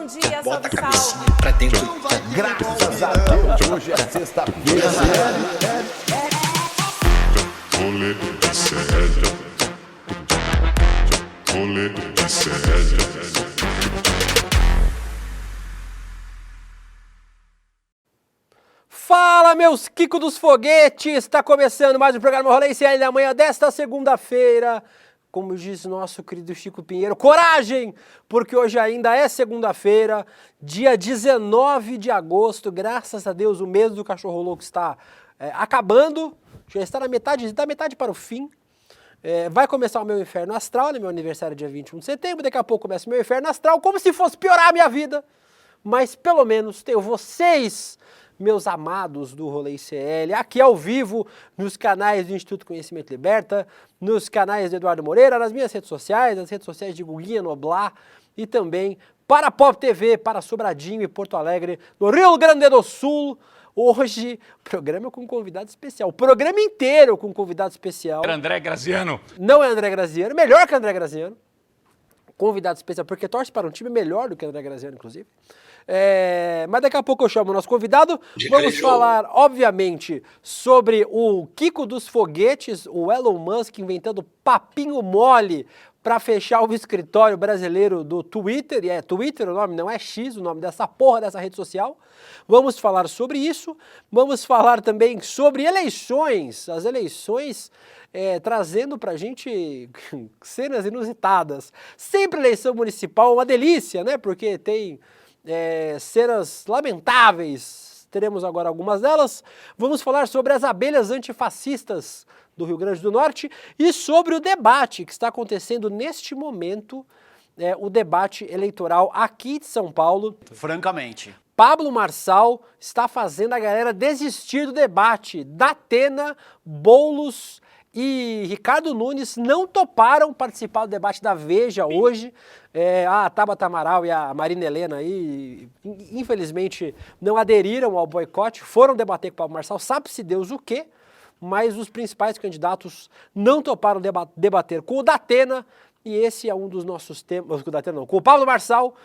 Bom dia, Bota a salve, cabecinha salve. pra dentro. Graças a Deus, hoje é sexta-feira. Rolê de sério. Rolê de sério. Fala, meus Kiko dos Foguetes! Está começando mais um programa Rolê CL da manhã desta segunda-feira. Como diz nosso querido Chico Pinheiro, coragem! Porque hoje ainda é segunda-feira, dia 19 de agosto. Graças a Deus, o mês do Cachorro Louco está acabando. Já está da metade para o fim. Vai começar o meu inferno astral, né? Meu aniversário é dia 21 de setembro. Daqui a pouco começa o meu inferno astral, como se fosse piorar a minha vida. Mas pelo menos tenho vocês, meus amados do Rolê ICL, aqui ao vivo, nos canais do Instituto Conhecimento Liberta, nos canais do Eduardo Moreira, nas minhas redes sociais, nas redes sociais de Guguinha Noblar e também para a Pop TV, para Sobradinho e Porto Alegre, no Rio Grande do Sul. Hoje, programa com convidado especial, o programa inteiro com convidado especial. André Graziano. Não é André Graziano, melhor que André Graziano. Convidado especial, porque torce para um time melhor do que André Graziano, inclusive. Mas daqui a pouco eu chamo o nosso convidado. Vamos falar, obviamente, sobre o Kiko dos Foguetes, o Elon Musk inventando papinho mole para fechar o escritório brasileiro do Twitter. E é Twitter o nome, não é X, o nome dessa porra dessa rede social. Vamos falar sobre isso. Vamos falar também sobre eleições. As eleições trazendo pra gente cenas inusitadas. Sempre eleição municipal, uma delícia, né? Porque tem cenas lamentáveis, teremos agora algumas delas. Vamos falar sobre as abelhas antifascistas do Rio Grande do Norte e sobre o debate que está acontecendo neste momento, o debate eleitoral aqui de São Paulo. Francamente. Pablo Marçal está fazendo a galera desistir do debate. Datena, Boulos e Ricardo Nunes não toparam participar do debate da Veja hoje. A Tabata Amaral e a Marina Helena aí, infelizmente, não aderiram ao boicote, foram debater com o Pablo Marçal, sabe-se Deus o quê, mas os principais candidatos não toparam debater com o Datena, e esse é um dos nossos temas, com o Pablo Marçal,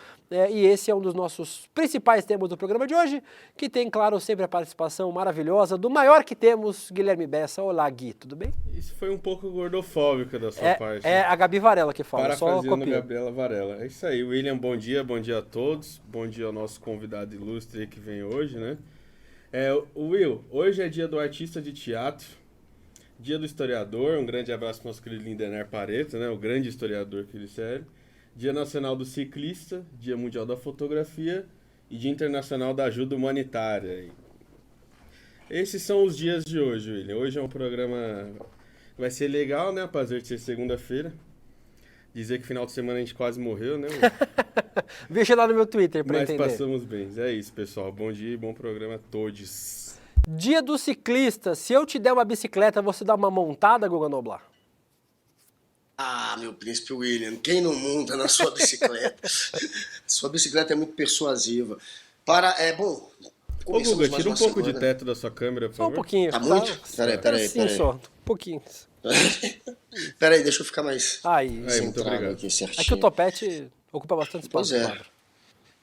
e esse é um dos nossos principais temas do programa de hoje, que tem, claro, sempre a participação maravilhosa do maior que temos, Guilherme Bessa. Olá, Gui, tudo bem? Isso foi um pouco gordofóbico da sua parte. É a Gabi Varela que fala, só Parafraseando copia. Gabriela Varela. É isso aí, William, bom dia a todos. Bom dia ao nosso convidado ilustre que vem hoje, né? Will, hoje é dia do artista de teatro, dia do historiador, um grande abraço para o nosso querido Lindener Pareto, né? O grande historiador que ele serve. Dia nacional do ciclista, dia mundial da fotografia e dia internacional da ajuda humanitária. Esses são os dias de hoje, William. Hoje é um programa que vai ser legal, né? Apesar de ser segunda-feira. Dizer que final de semana a gente quase morreu, né? Veja lá no meu Twitter para entender. Mas passamos bem. É isso, pessoal. Bom dia e bom programa a todos. Dia do ciclista. Se eu te der uma bicicleta, você dá uma montada, Guga Noblar? Ah, meu príncipe William, quem não monta na sua bicicleta? Sua bicicleta é muito persuasiva. Ô, Guga, tira um pouco de teto da sua câmera, por Só um favor. pouquinho. Tá muito? Peraí. Sim, só. Um pouquinho. Peraí, deixa eu ficar mais Aí, muito centrado obrigado. aqui certinho. aqui o topete ocupa bastante espaço. Pois é. Quadro.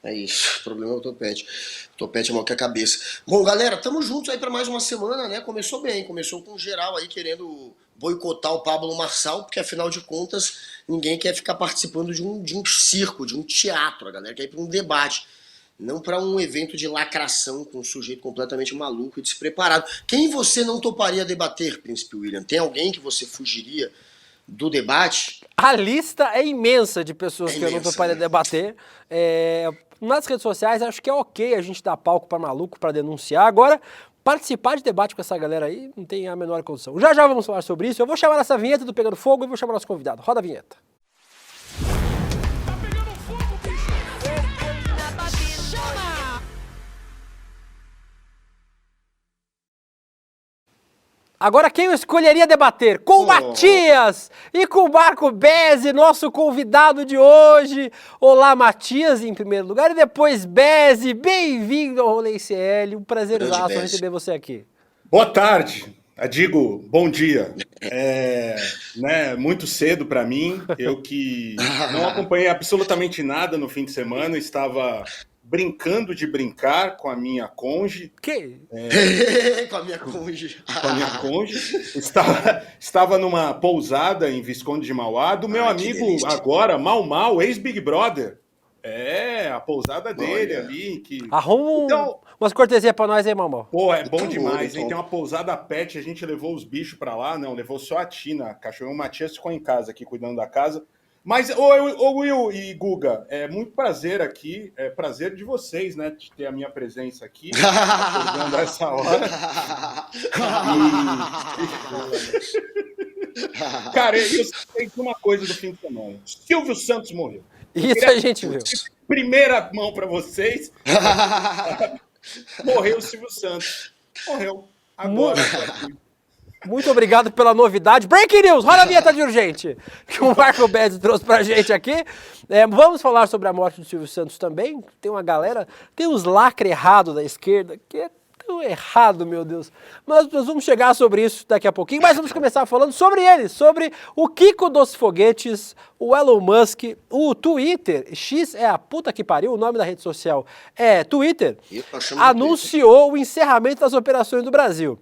É isso, o problema é o topete. O topete é maior que a cabeça. Bom, galera, tamo juntos aí pra mais uma semana, né? Começou bem, começou com geral aí querendo boicotar o Pablo Marçal, porque afinal de contas ninguém quer ficar participando de um circo, de um teatro. A galera quer ir pra um debate, não pra um evento de lacração com um sujeito completamente maluco e despreparado. Quem você não toparia debater, príncipe William? Tem alguém que você fugiria do debate? A lista é imensa de pessoas que eu não imensa, toparia né? debater. Nas redes sociais, acho que é ok a gente dar palco para maluco, para denunciar. Agora, participar de debate com essa galera aí não tem a menor condição. Já vamos falar sobre isso. Eu vou chamar essa vinheta do Pegando Fogo e vou chamar nosso convidado. Roda a vinheta. Agora quem eu escolheria debater? Com o Matias e com o Marco Bezzi, nosso convidado de hoje. Olá, Matias, em primeiro lugar, e depois Bezzi. Bem-vindo ao Rolê ICL. Um prazerzaço receber você aqui. Boa tarde. Digo, bom dia. Né, muito cedo para mim. Eu que não acompanhei absolutamente nada no fim de semana, estava brincando de brincar com a minha conge. Que? Com a minha cônjuge. Com a minha conge. Estava numa pousada em Visconde de Mauá, do meu Que amigo delícia. agora, Mal, ex-Big Brother. A pousada dele Olha. ali. Arruma Então, umas cortesias pra nós aí, Mamão. pô, é bom Então, demais, então. hein? Tem uma pousada pet, a gente levou os bichos pra lá, não, levou só a Tina, a cachorro. O Matias ficou em casa aqui, cuidando da casa. Mas, ô Will e Guga, é muito prazer aqui, é prazer de vocês, né, de ter a minha presença aqui, acordando essa hora. Cara, eu sei de uma coisa do fim de semana. Silvio Santos morreu. Isso a gente viu. Primeira mão pra vocês. Morreu o Silvio Santos. Morreu. Agora. Muito obrigado pela novidade. Breaking news, roda a vinheta de urgente, que o Marco Bezzi trouxe pra gente aqui. Vamos falar sobre a morte do Silvio Santos também. Tem uma galera, tem uns lacre errado da esquerda, que é tão errado, meu Deus. Mas nós vamos chegar sobre isso daqui a pouquinho, mas vamos começar falando sobre ele, sobre o Kiko dos foguetes, o Elon Musk, o Twitter, X é a puta que pariu, o nome da rede social é Twitter, anunciou o encerramento das operações do Brasil.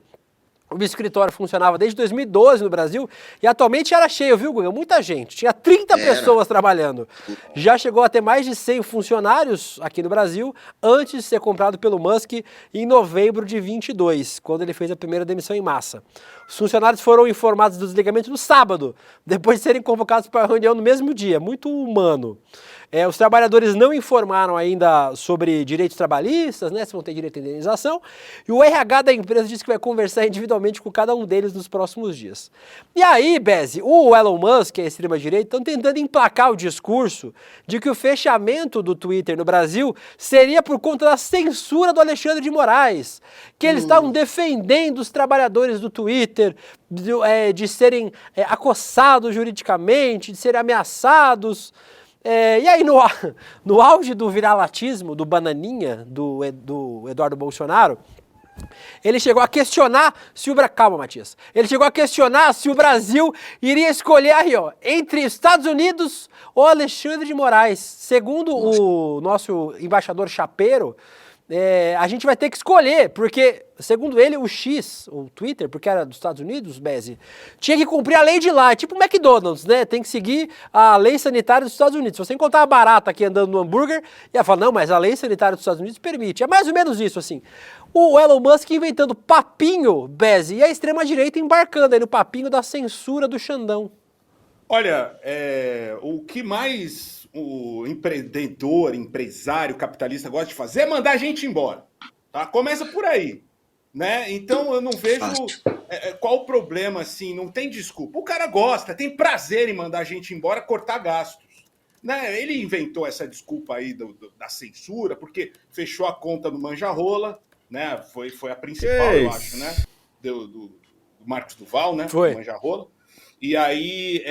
O escritório funcionava desde 2012 no Brasil e atualmente era cheio, viu, Guga? Muita gente. Tinha 30 pessoas trabalhando. Já chegou a ter mais de 100 funcionários aqui no Brasil antes de ser comprado pelo Musk em novembro de 22, quando ele fez a primeira demissão em massa. Os funcionários foram informados do desligamento no sábado, depois de serem convocados para a reunião no mesmo dia. Muito humano. Os trabalhadores não informaram ainda sobre direitos trabalhistas, né, se vão ter direito à indenização, e o RH da empresa disse que vai conversar individualmente com cada um deles nos próximos dias. E aí, Bezzi, o Elon Musk e a extrema-direita estão tentando emplacar o discurso de que o fechamento do Twitter no Brasil seria por conta da censura do Alexandre de Moraes, que eles estavam defendendo os trabalhadores do Twitter, de serem acossados juridicamente, de serem ameaçados. E aí, no auge do viralatismo, do bananinha, do Eduardo Bolsonaro, ele chegou a questionar se o... Calma, Matias. Ele chegou a questionar se o Brasil iria escolher aí, ó, entre Estados Unidos ou Alexandre de Moraes. Segundo o nosso embaixador Chapeiro, a gente vai ter que escolher, porque, segundo ele, o X, o Twitter, porque era dos Estados Unidos, Bezzi, tinha que cumprir a lei de lá, tipo o McDonald's, né? Tem que seguir a lei sanitária dos Estados Unidos. Se você encontrar uma barata aqui andando no hambúrguer, ia falar, não, mas a lei sanitária dos Estados Unidos permite. É mais ou menos isso, assim. O Elon Musk inventando papinho, Bezzi, e a extrema-direita embarcando aí no papinho da censura do Xandão. Olha, o que mais o empreendedor, empresário, capitalista gosta de fazer é mandar a gente embora. Tá? Começa por aí. Né? Então eu não vejo qual o problema, assim, não tem desculpa. O cara gosta, tem prazer em mandar a gente embora, cortar gastos. Né? Ele inventou essa desculpa aí da censura, porque fechou a conta do Manjarrola, né? Foi a principal, eu acho, né? Do Marcos Duval, né? Foi. Do Manjarrola. E aí,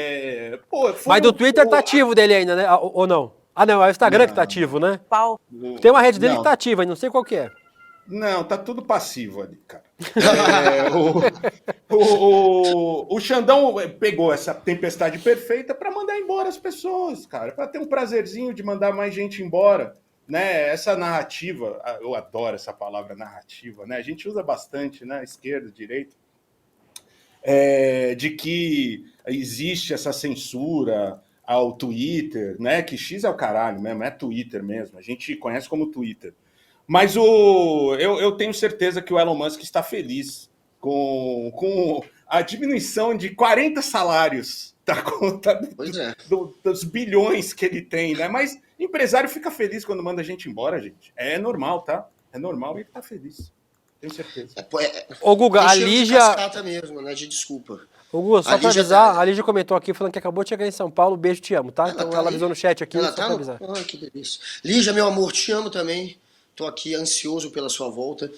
mas do Twitter tá ativo dele ainda, né? Ou não? Ah, não, é o Instagram que tá ativo, né? Tem uma rede dele que tá ativa, não sei qual que é. Não, tá tudo passivo ali, cara. O Xandão pegou essa tempestade perfeita para mandar embora as pessoas, cara. Para ter um prazerzinho de mandar mais gente embora. Né? Essa narrativa, eu adoro essa palavra narrativa, né? A gente usa bastante, né? Esquerda, direita. De que existe essa censura ao Twitter, né? Que X é o caralho mesmo, é Twitter mesmo. A gente conhece como Twitter. Mas eu tenho certeza que o Elon Musk está feliz com a diminuição de 40 salários da conta dos bilhões que ele tem, né? Mas empresário fica feliz quando manda a gente embora, gente. É normal, tá? É normal e ele tá feliz. Tenho certeza. Ô, Guga, a Lígia... mesmo, né? De desculpa. Ô, Guga, só pra avisar, a Lígia comentou aqui falando que acabou de chegar em São Paulo. Beijo, te amo, tá? Então ela avisou no chat aqui, só pra avisar. Que delícia. Lígia, meu amor, te amo também. Tô aqui ansioso pela sua volta.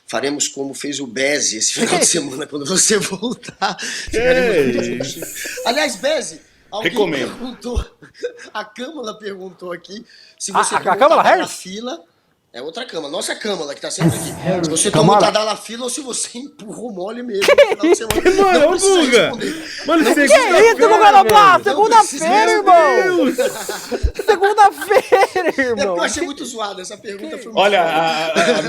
Faremos como fez o Bezzi esse final de semana, quando você voltar. Aliás, Bezzi, alguém perguntou, a Câmara perguntou aqui se você a Câmara Harris? na fila. É outra cama. Nossa Câmara, que tá sempre aqui. Se você Câmara. tomou Tadalafila ou se você empurrou mole mesmo. No final de semana. Mano, Não ô precisa Guga! responder. Mano, Que isso, Guga Noblar? Segunda-feira, irmão! Segunda-feira, É porque irmão! eu achei muito zoado. Essa pergunta foi muito Olha,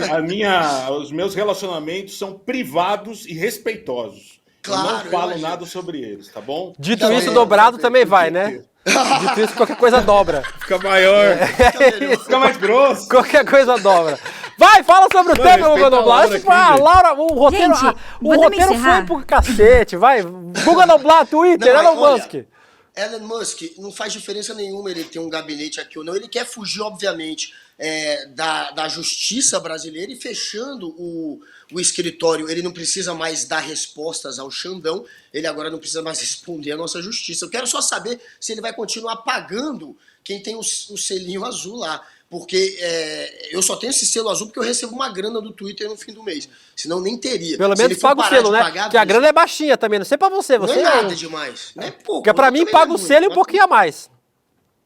zoada. os meus relacionamentos são privados e respeitosos. Claro, eu não eu falo imagino. nada sobre eles, tá bom? Dito Também, isso, dobrado também. também vai, né? Dito isso, qualquer coisa dobra. Fica maior. Fica mais grosso. Qualquer coisa dobra. Vai, fala sobre o Mano, tema, respeita Guga a Noblar. Laura Tipo, ah, aqui, Laura, o roteiro, Gente, o podemos roteiro foi encerrar? pro cacete, vai. Guga Noblar, Twitter, Não, mas Elon olha, Musk. Elon Musk não faz diferença nenhuma ele ter um gabinete aqui ou não. Ele quer fugir, obviamente, da justiça brasileira e fechando o escritório. Ele não precisa mais dar respostas ao Xandão. Ele agora não precisa mais responder à nossa justiça. Eu quero só saber se ele vai continuar pagando quem tem o selinho azul lá. Porque eu só tenho esse selo azul porque eu recebo uma grana do Twitter no fim do mês. Senão nem teria. Pelo Se menos ele for paga o parar selo, de né? pagar, Porque a grana é baixinha também, não sei pra você. não Você é é nada demais. Não é pouco. Porque pra mim também paga não o é selo e um muito, pouquinho a mais.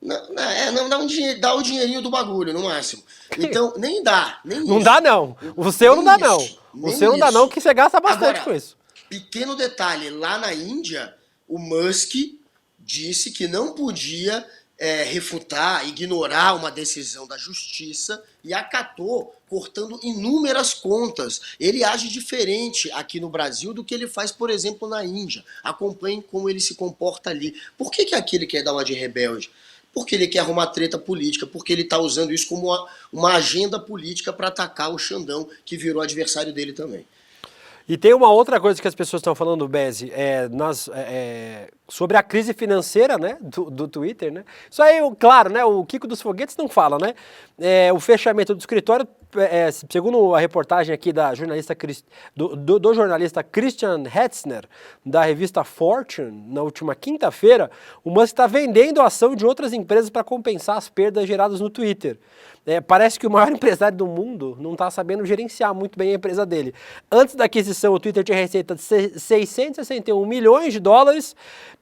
Não dá dá o dinheirinho do bagulho, no máximo. Então, nem dá, nem Não isso. dá, não. O seu não Nem dá, não. isso, O nem seu não dá, isso. não, que você gasta bastante Agora, com isso. Pequeno detalhe, lá na Índia, o Musk disse que não podia refutar, ignorar uma decisão da justiça e acatou, cortando inúmeras contas. Ele age diferente aqui no Brasil do que ele faz, por exemplo, na Índia. Acompanhem como ele se comporta ali. Por que aqui ele quer dar uma de rebelde? Porque ele quer arrumar treta política, porque ele está usando isso como uma agenda política para atacar o Xandão, que virou adversário dele também. E tem uma outra coisa que as pessoas estão falando, Bezi, sobre a crise financeira, né, do Twitter, né? Isso aí, claro, né, o Kiko dos Foguetes não fala, né? O fechamento do escritório, segundo a reportagem aqui da jornalista, do jornalista Christian Hetzner, da revista Fortune, na última quinta-feira, o Musk está vendendo a ação de outras empresas para compensar as perdas geradas no Twitter. Parece que o maior empresário do mundo não está sabendo gerenciar muito bem a empresa dele. Antes da aquisição, o Twitter tinha receita de 661 milhões de dólares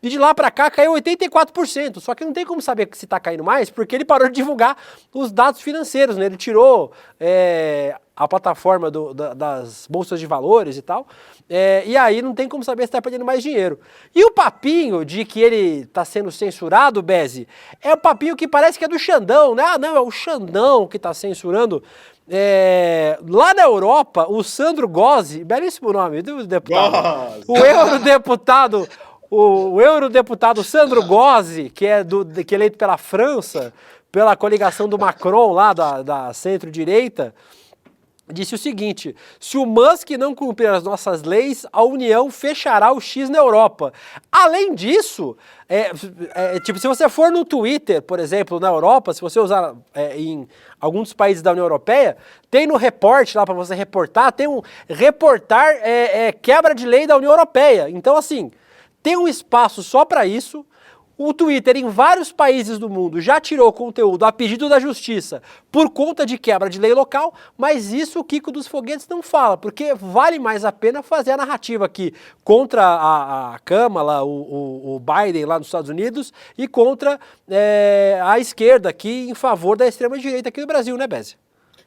e de lá para cá caiu 84%. Só que não tem como saber se está caindo mais, porque ele parou de divulgar os dados financeiros, né? Ele tirou a plataforma das bolsas de valores e tal, e aí não tem como saber se está perdendo mais dinheiro. E o papinho de que ele está sendo censurado, Bezi, é o papinho que parece que é do Xandão, né? Ah, não, é o Xandão que está censurando. Lá na Europa, o Sandro Gozzi, belíssimo nome do deputado, o eurodeputado Sandro Gozzi, que é eleito pela França, pela coligação do Macron lá da centro-direita, disse o seguinte: se o Musk não cumprir as nossas leis, a União fechará o X na Europa. Além disso, se você for no Twitter, por exemplo, na Europa, se você usar em alguns dos países da União Europeia, tem no report lá para você reportar, tem um reportar quebra de lei da União Europeia. Então, assim, tem um espaço só para isso. O Twitter, em vários países do mundo, já tirou conteúdo a pedido da justiça por conta de quebra de lei local, mas isso o Kiko dos Foguetes não fala, porque vale mais a pena fazer a narrativa aqui contra a Câmara, o Biden lá nos Estados Unidos, e contra a esquerda aqui em favor da extrema-direita aqui no Brasil, né, Bezi?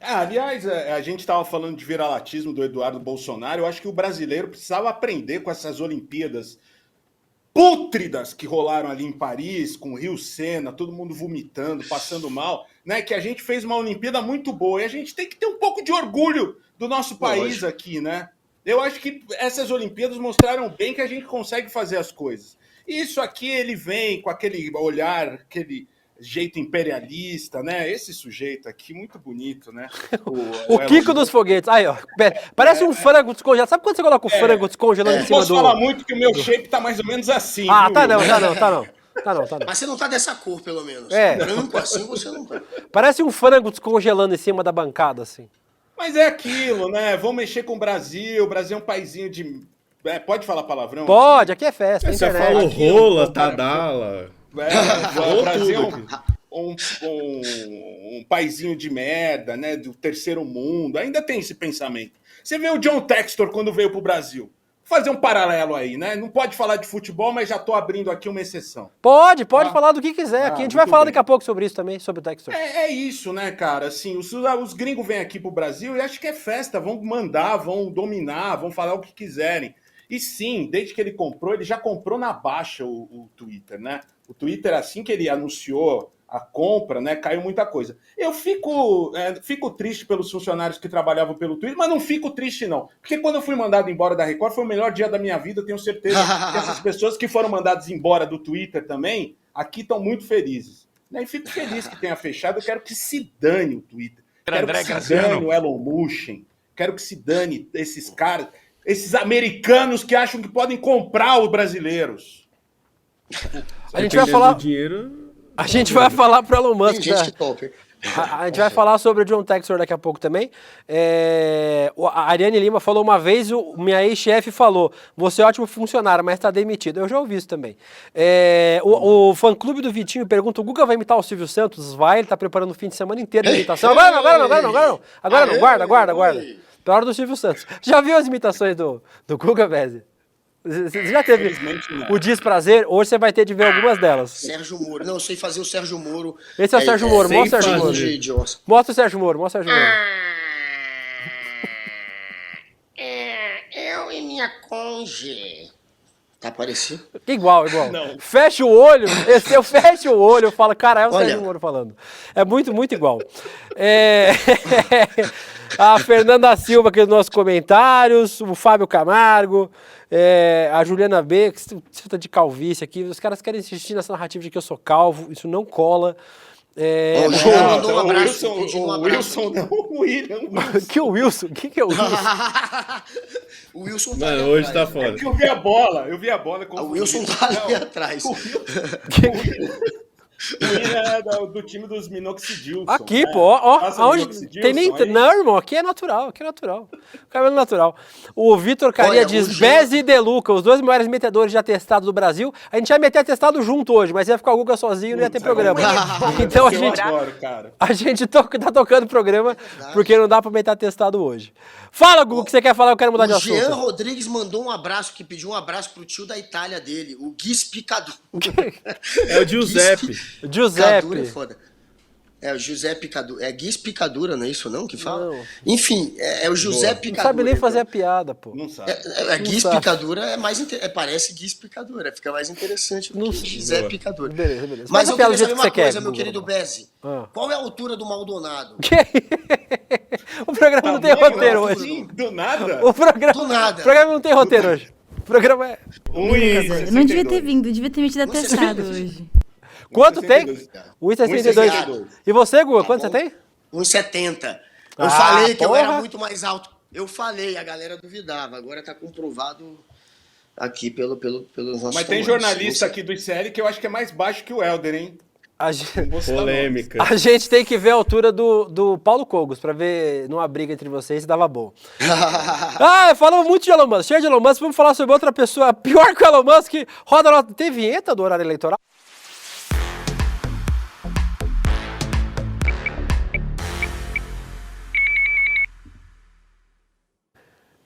Aliás, a gente estava falando de viralatismo do Eduardo Bolsonaro. Eu acho que o brasileiro precisava aprender com essas Olimpíadas pútridas que rolaram ali em Paris, com o Rio Sena, todo mundo vomitando, passando mal, né? Que a gente fez uma Olimpíada muito boa e a gente tem que ter um pouco de orgulho do nosso país aqui, né? Eu acho que essas Olimpíadas mostraram bem que a gente consegue fazer as coisas. E isso aqui ele vem com aquele olhar, aquele jeito imperialista, né? Esse sujeito aqui, muito bonito, né? O Kiko dos Foguetes. Aí, ó. Parece um frango descongelado. Sabe quando você coloca o frango descongelando em cima Posso falar muito que o meu shape tá mais ou menos assim. Ah, viu, tá não, Will? tá não. Mas você não tá dessa cor, pelo menos. Branco assim você não tá. Parece um frango descongelando em cima da bancada, assim. Mas é aquilo, né? Vamos mexer com o Brasil. O Brasil é um paizinho de... pode falar palavrão? Pode, aqui é festa, Você internet. falou Aqui, rola, ó, Tadala. O Brasil é tudo um paizinho de merda, né? Do terceiro mundo. Ainda tem esse pensamento. Você vê o John Textor quando veio pro Brasil. fazer um paralelo aí, né? Não pode falar de futebol, mas já tô abrindo aqui uma exceção. Pode falar do que quiser. Aqui a gente vai muito falar bem. daqui a pouco sobre isso também, sobre o Textor. É isso, né, cara? Assim, os gringos vêm aqui pro Brasil e acham que é festa, vão mandar, vão dominar, vão falar o que quiserem. E sim, desde que ele comprou, ele já comprou na baixa o Twitter, né? O Twitter, assim que ele anunciou a compra, né, caiu muita coisa. Eu fico triste pelos funcionários que trabalhavam pelo Twitter, mas não fico triste, não. Porque quando eu fui mandado embora da Record, foi o melhor dia da minha vida, eu tenho certeza que essas pessoas que foram mandadas embora do Twitter também, aqui estão muito felizes. E fico feliz que tenha fechado, eu quero que se dane o Twitter. Quero que se dane o Elon Musk, quero que se dane esses caras, esses americanos que acham que podem comprar os brasileiros. A gente vai falar... dinheiro... A gente vai falar pro Elon Musk. Tem gente que topa. A gente vai falar sobre o John Textor daqui a pouco também. A Ariane Lima falou uma vez, minha ex-chefe falou, você é ótimo funcionário, mas está demitido. Eu já ouvi isso também. O fã-clube do Vitinho pergunta, o Guga vai imitar o Silvio Santos? Vai, ele está preparando o fim de semana inteiro de imitação. Agora não, guarda. Pela hora do Silvio Santos. Já viu as imitações do Guga, Bezzi? Você já teve o desprazer? Hoje você vai ter de ver algumas delas. Sérgio Moro. Não, eu sei fazer o Sérgio Moro. Esse é o Sérgio Moro, mostra o Sérgio Moro. Mostra o Sérgio Moro. Eu e minha conge. Tá parecido? Igual. Não. Fecha o olho, eu fecho o olho, eu falo, cara, é o Olha. Sérgio Moro falando. É muito igual. A Fernanda Silva aqui nos nossos comentários, o Fábio Camargo, a Juliana B, que se trata de calvície aqui, os caras querem insistir nessa narrativa de que eu sou calvo, isso não cola. Ó, o Jean mandou um abraço. O Wilson, não, o William. Que o Wilson? O que é o Wilson? O Wilson tá Mano, ali hoje atrás. tá foda. Eu vi a bola. O Wilson tá ali atrás. O William é do time dos Minoxidil. Aqui, pô, ó, Passa aonde Minoxidilson tem nem... aí. Não, irmão, aqui é natural. Cabelo natural. O Vitor Caria Olha, diz, o Jean- Bezzi e Deluca, os dois maiores metedores de atestado do Brasil. A gente ia meter atestado junto hoje, mas ia ficar o Guga sozinho e não ia ter programa. Então Eu adoro, cara. a gente tá tocando o programa porque não dá pra meter atestado hoje. Fala, Guga, o que você quer falar? Eu quero mudar de O assunto. Jean Rodrigues mandou um abraço, que pediu um abraço pro tio da Itália dele, o Gui Spicadu. É o Giuseppe. Giuseppe. É foda. É o José Picadura. É Gui Picadura, não é isso não que fala? Não. Enfim, é o José Não Picadura. sabe nem fazer a então. piada, pô. Não sabe. Gui sabe. Picadura é mais parece Gui Picadura, fica mais interessante do que José Boa. Picadura. Beleza. Mas Faz a eu piada queria do jeito saber que você uma coisa, quer, meu Guga. querido Bezzi. Ah. Qual é a altura do Maldonado? O programa não tem Tamanho, roteiro assim, hoje. Do nada. O programa, Do nada. o programa não tem roteiro hoje. O programa é... Não devia ter vindo, devia ter metido atestado hoje. Quanto tem? 1,62. 1,62. E você, Guga, quanto Tá você tem? 1,70. Eu Ah, falei que eu era porra. muito mais alto. Eu falei, a galera duvidava. Agora tá comprovado aqui pelos nossos Mas tem tamanhos. jornalista aqui do ICL que eu acho que é mais baixo que o Helder, hein? A gente, Vou citar nomes. Polêmica. a gente tem que ver a altura do Paulo Cogos pra ver numa briga entre vocês se dava bom. Falamos muito de Elon Musk. Cheio de Elon Musk, vamos falar sobre outra pessoa pior que o Elon Musk. Roda a nota. Tem vinheta do horário eleitoral?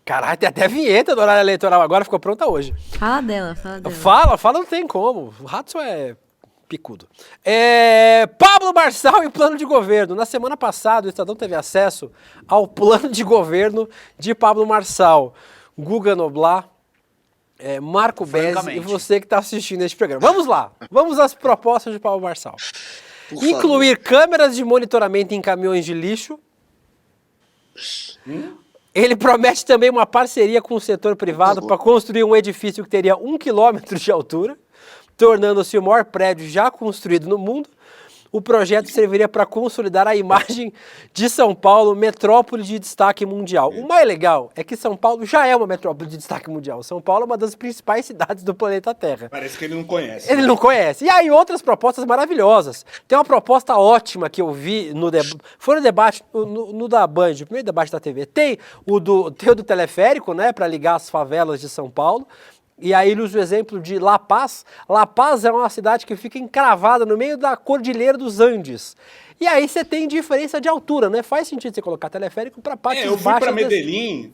Caralho, tem até vinheta do horário eleitoral agora, ficou pronta hoje. Fala dela, fala dela. Fala, não tem como. O rato só é picudo. Pablo Marçal e o plano de governo. Na semana passada, o Estadão teve acesso ao plano de governo de Pablo Marçal. Guga Noblar, Marco Bezzi e você que está assistindo este programa. Vamos lá, vamos às propostas de Pablo Marçal. Por Incluir câmeras de monitoramento em caminhões de lixo. Ele promete também uma parceria com o setor privado para construir um edifício que teria 1 quilômetro de altura, tornando-se o maior prédio já construído no mundo. O projeto serviria para consolidar a imagem de São Paulo, metrópole de destaque mundial. O mais legal é que São Paulo já é uma metrópole de destaque mundial. São Paulo é uma das principais cidades do planeta Terra. Parece que ele não conhece. Ele não conhece. E aí outras propostas maravilhosas. Tem uma proposta ótima que eu vi no debate. Foi no debate, no da Band, o primeiro debate da TV. Tem o do teleférico, né, para ligar as favelas de São Paulo. E aí ele usa o exemplo de La Paz. La Paz é uma cidade que fica encravada no meio da Cordilheira dos Andes. E aí você tem diferença de altura, né? Faz sentido você colocar teleférico para partes eu fui baixas. pra Medellín,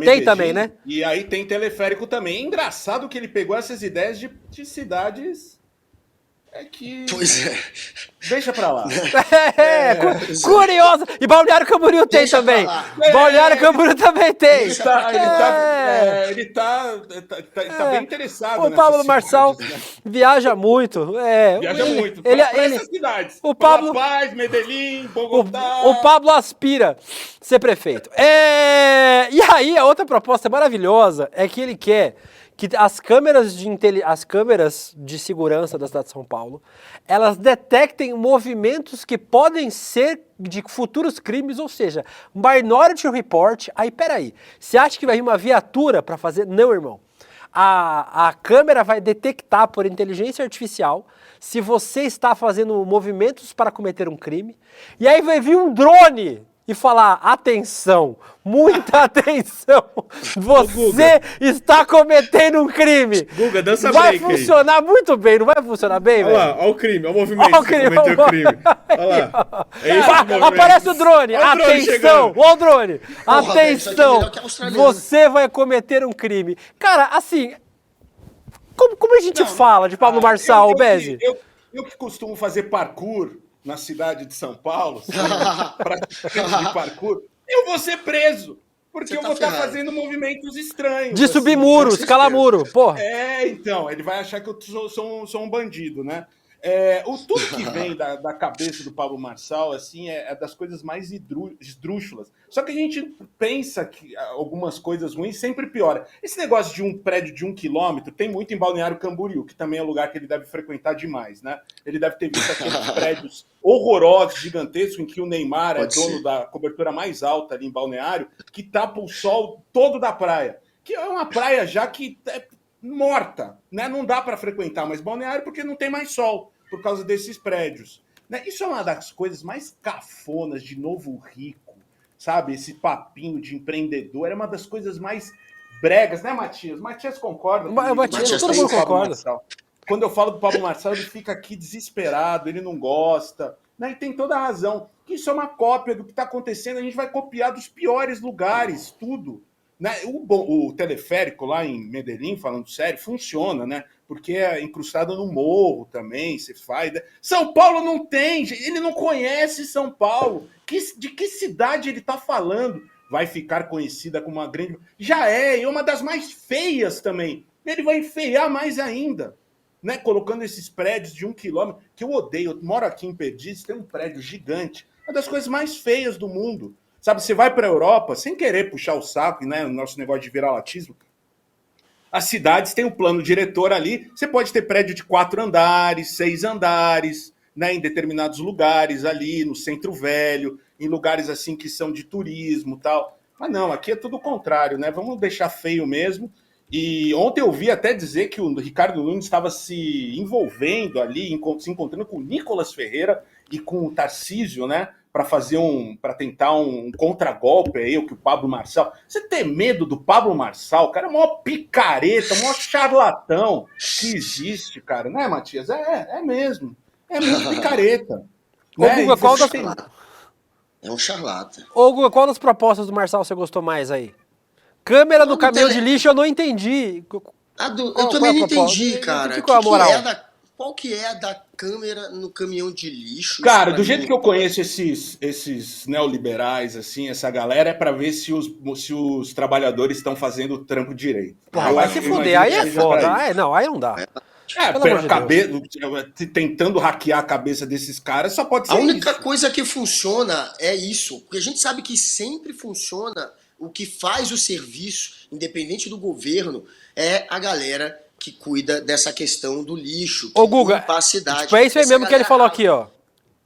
Tem também, né? E aí tem teleférico também. É engraçado que ele pegou essas ideias de cidades que... Pois é. Deixa pra lá. Curioso. E Balneário Camboriú tem Deixa também. pra lá. Balneário Camboriú também tem. Ele tá bem interessado. O Pablo nessas Marçal cidades, né? viaja muito. Viaja muito. Ele, Pra essas cidades. o Pablo, La Paz, Medellín, Bogotá. o Pablo aspira ser prefeito. E aí, a outra proposta maravilhosa é que ele quer que as câmeras de segurança da cidade de São Paulo, elas detectem movimentos que podem ser de futuros crimes, ou seja, Minority Report. Aí, peraí, você acha que vai vir uma viatura para fazer? Não, irmão. A câmera vai detectar por inteligência artificial se você está fazendo movimentos para cometer um crime, e aí vai vir um drone e falar, atenção, muita atenção, você está cometendo um crime. Guga, dança vai break funcionar muito bem, não vai funcionar bem, Olha velho? lá, olha o crime, olha o movimento. Olha o crime, Cometeu o crime. Olha lá. É esse movimento. Aparece o drone, Olha o drone atenção, chegando. olha o drone, Porra, velho, isso aqui é atenção, melhor que australiano. você vai cometer um crime. Cara, assim, como a gente fala de Pablo Marçal, Beze? Eu que costumo fazer parkour na cidade de São Paulo, praticante de parkour, eu vou ser preso. Porque eu vou estar fazendo movimentos estranhos. De subir muro, escalar muro, porra. Então, ele vai achar que eu sou um bandido, né? Tudo que vem da cabeça do Pablo Marçal, assim, é das coisas mais esdrúxulas. Só que a gente pensa que algumas coisas ruins sempre piora. Esse negócio de um prédio de 1 quilômetro tem muito em Balneário Camboriú, que também é um lugar que ele deve frequentar demais, né? Ele deve ter visto aqueles prédios horrorosos, gigantescos, em que o Neymar é dono da cobertura mais alta ali em Balneário, que tapa o sol todo da praia. Que é uma praia já que morta, né? Não dá para frequentar mais Balneário porque não tem mais sol por causa desses prédios, né? Isso é uma das coisas mais cafonas de Novo Rico, sabe? Esse papinho de empreendedor é uma das coisas mais bregas, né, Matias? Matias concorda? Matias, todo mundo concorda. Quando eu falo do Pablo Marçal, ele fica aqui desesperado, ele não gosta, né? E tem toda a razão. Isso é uma cópia do que está acontecendo, a gente vai copiar dos piores lugares, tudo. Né? O teleférico lá em Medellín, falando sério, funciona, né? Porque é incrustado no morro também, você faz. Né? São Paulo não tem, ele não conhece São Paulo. De que cidade ele está falando? Vai ficar conhecida como uma grande... Já é uma das mais feias também. Ele vai enfeiar mais ainda, né? Colocando esses prédios de 1 quilômetro, que eu odeio. Eu moro aqui em Perdizes, tem um prédio gigante. É uma das coisas mais feias do mundo. Sabe, você vai para a Europa, sem querer puxar o saco, né, o nosso negócio de viralatismo, as cidades têm um plano diretor ali, você pode ter prédio de 4 andares, 6 andares, né, em determinados lugares ali, no Centro Velho, em lugares assim que são de turismo e tal. Mas não, aqui é tudo o contrário, né, vamos deixar feio mesmo. E ontem eu vi até dizer que o Ricardo Nunes estava se envolvendo ali, se encontrando com o Nicolas Ferreira e com o Tarcísio, né, para tentar um contragolpe aí, o que o Pablo Marçal... Você tem medo do Pablo Marçal? O cara é o maior picareta, o maior charlatão que existe, cara. Né, Matias? É mesmo. É muito picareta. Né? Guga, É um charlata. Ô, Guga, qual das propostas do Marçal você gostou mais aí? Câmera no caminhão de lixo eu não entendi. Eu também não entendi, cara. Qual a moral? Qual que é a da câmera no caminhão de lixo? Cara, do jeito que eu conheço esses neoliberais, assim, essa galera, é pra ver se os trabalhadores estão fazendo o trampo direito. Porra, vai se fuder, aí é foda. Aí não dá. Tentando hackear a cabeça desses caras, só pode ser A única isso. coisa que funciona é isso. Porque a gente sabe que sempre funciona, o que faz o serviço, independente do governo, é a galera que cuida dessa questão do lixo. Ô, Guga, limpa a cidade. tipo, é isso aí mesmo que ele falou aqui, ó.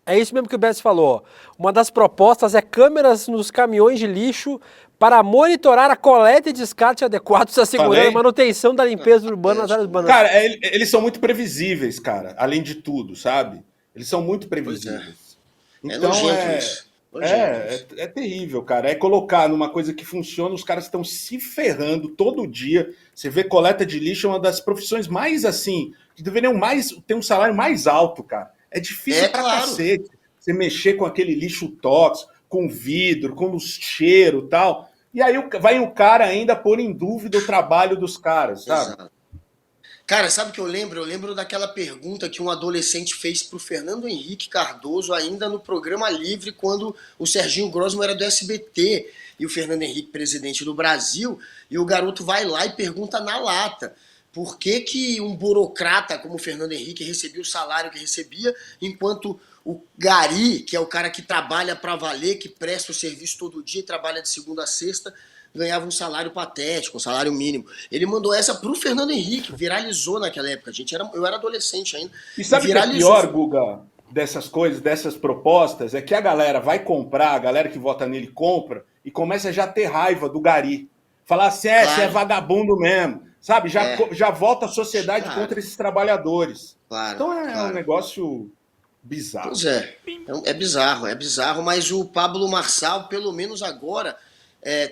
É isso mesmo que o Bess falou. Uma das propostas é câmeras nos caminhões de lixo para monitorar a coleta e descarte adequados, assegurando a manutenção da limpeza urbana nas áreas urbanas. Cara, eles são muito previsíveis, cara, além de tudo, sabe? Eles são muito previsíveis. Então, nojento isso. É terrível, cara. É colocar numa coisa que funciona, os caras estão se ferrando todo dia. Você vê coleta de lixo é uma das profissões mais assim, que deveriam ter um salário mais alto, cara. É difícil pra cacete você mexer com aquele lixo tóxico, com vidro, com o cheiro e tal. E aí vai o cara ainda pôr em dúvida o trabalho dos caras, sabe? Exato. Cara, sabe o que eu lembro? Eu lembro daquela pergunta que um adolescente fez pro Fernando Henrique Cardoso ainda no Programa Livre, quando o Serginho Grosman era do SBT e o Fernando Henrique presidente do Brasil, e o garoto vai lá e pergunta na lata por que um burocrata como o Fernando Henrique recebia o salário que recebia, enquanto o gari, que é o cara que trabalha pra valer, que presta o serviço todo dia e trabalha de segunda a sexta, ganhava um salário patético, um salário mínimo. Ele mandou essa pro Fernando Henrique, viralizou naquela época. Eu era adolescente ainda. E sabe o que é pior, Guga, dessas coisas, dessas propostas? É que a galera vai comprar, a galera que vota nele compra, e começa a já ter raiva do gari. Falar assim, você é vagabundo mesmo. Sabe? Já volta a sociedade contra esses trabalhadores. Então um negócio bizarro. Pois é bizarro, mas o Pablo Marçal, pelo menos agora...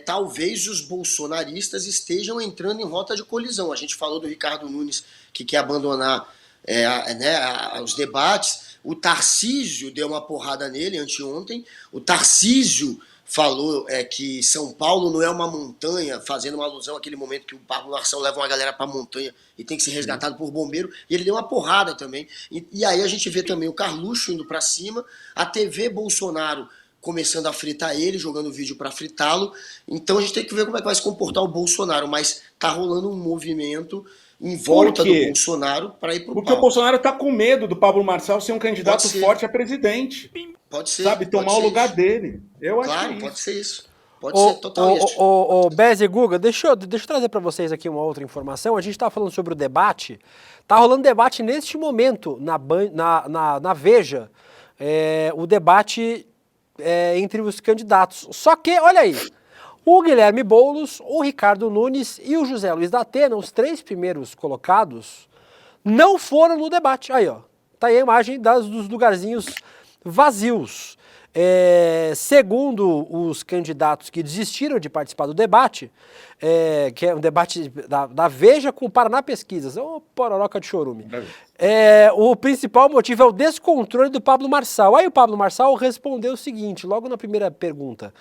talvez os bolsonaristas estejam entrando em rota de colisão. A gente falou do Ricardo Nunes, que quer abandonar os debates. O Tarcísio deu uma porrada nele anteontem. O Tarcísio falou que São Paulo não é uma montanha, fazendo uma alusão àquele momento que o Pablo Marçal leva uma galera pra montanha e tem que ser resgatado por bombeiro. E ele deu uma porrada também. E aí a gente vê também o Carluxo indo pra cima, a TV Bolsonaro começando a fritar ele, jogando vídeo para fritá-lo. Então a gente tem que ver como é que vai se comportar o Bolsonaro, mas tá rolando um movimento em volta do Bolsonaro para ir pro Porque o Bolsonaro tá com medo do Pablo Marçal ser um candidato forte a presidente. Pode ser. Sabe, tomar o lugar dele. Eu acho claro, isso. Pode ser isso. Pode ser totalmente. Bez e Guga, deixa eu trazer para vocês aqui uma outra informação. A gente tá falando sobre o debate. Tá rolando debate neste momento na Veja. O debate entre os candidatos. Só que, olha aí, o Guilherme Boulos, o Ricardo Nunes e o José Luiz da Atena, os 3 primeiros colocados, não foram no debate. Aí, ó, tá aí a imagem dos lugarzinhos vazios. Segundo os candidatos que desistiram de participar do debate, que é um debate da Veja com o Paraná Pesquisas, ô pororoca de chorume, o principal motivo é o descontrole do Pablo Marçal. Aí o Pablo Marçal respondeu o seguinte, logo na primeira pergunta: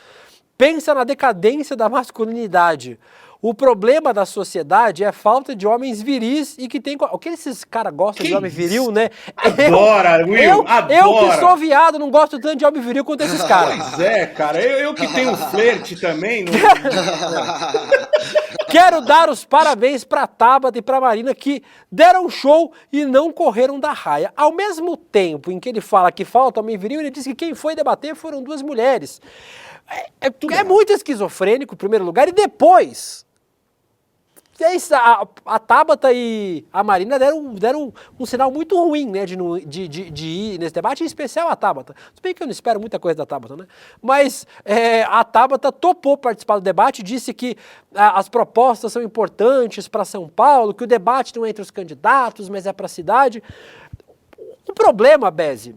pensa na decadência da masculinidade. O problema da sociedade é a falta de homens viris e que tem... O que esses caras gostam de homem viril, né? Adora, Will, adora. Eu que sou viado, não gosto tanto de homem viril quanto esses caras. Pois é, cara. Eu que tenho flerte também. Não... Quero dar os parabéns pra Tabata e pra Marina, que deram show e não correram da raia. Ao mesmo tempo em que ele fala que falta homem viril, ele diz que quem foi debater foram 2 mulheres. É muito esquizofrênico, em primeiro lugar, e depois... A Tabata e a Marina deram um sinal muito ruim, né, de ir nesse debate, em especial a Tabata. Se bem que eu não espero muita coisa da Tabata, né? Mas a Tabata topou participar do debate, disse que as propostas são importantes para São Paulo, que o debate não é entre os candidatos, mas é para a cidade. O problema, Beze,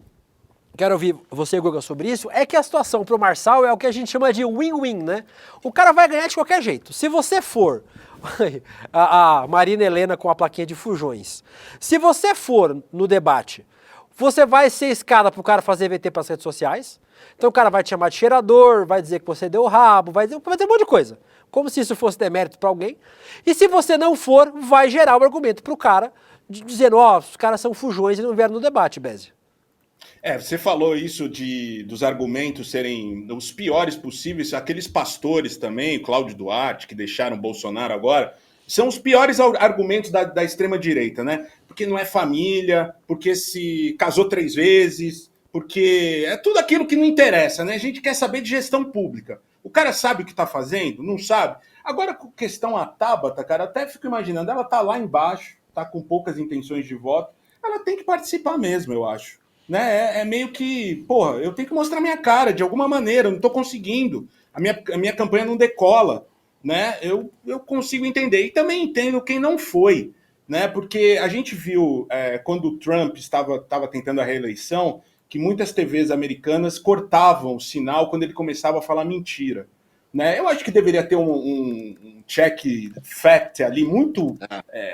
quero ouvir você, Guga, sobre isso, é que a situação para o Marçal é o que a gente chama de win-win, né? O cara vai ganhar de qualquer jeito. Se você for... a Marina Helena com a plaquinha de Fujões. Se você for no debate, você vai ser escada pro cara fazer VT para as redes sociais. Então o cara vai te chamar de cheirador, vai dizer que você deu o rabo, vai dizer um monte de coisa. Como se isso fosse demérito para alguém. E se você não for, vai gerar um argumento pro cara, dizendo, os caras são fujões e não vieram no debate, Beze. Você falou isso dos argumentos serem os piores possíveis, aqueles pastores também, Cláudio Duarte, que deixaram Bolsonaro agora, são os piores argumentos da extrema-direita, né? Porque não é família, porque se casou 3 vezes, porque é tudo aquilo que não interessa, né? A gente quer saber de gestão pública. O cara sabe o que está fazendo? Não sabe? Agora, com questão a Tabata, cara, até fico imaginando, ela tá lá embaixo, tá com poucas intenções de voto, ela tem que participar mesmo, eu acho. Né? É meio que, eu tenho que mostrar minha cara de alguma maneira, eu não estou conseguindo, a minha campanha não decola, né? Eu consigo entender, e também entendo quem não foi, né? Porque a gente viu, quando o Trump estava tentando a reeleição, que muitas TVs americanas cortavam o sinal quando ele começava a falar mentira. Né? Eu acho que deveria ter um check fact ali muito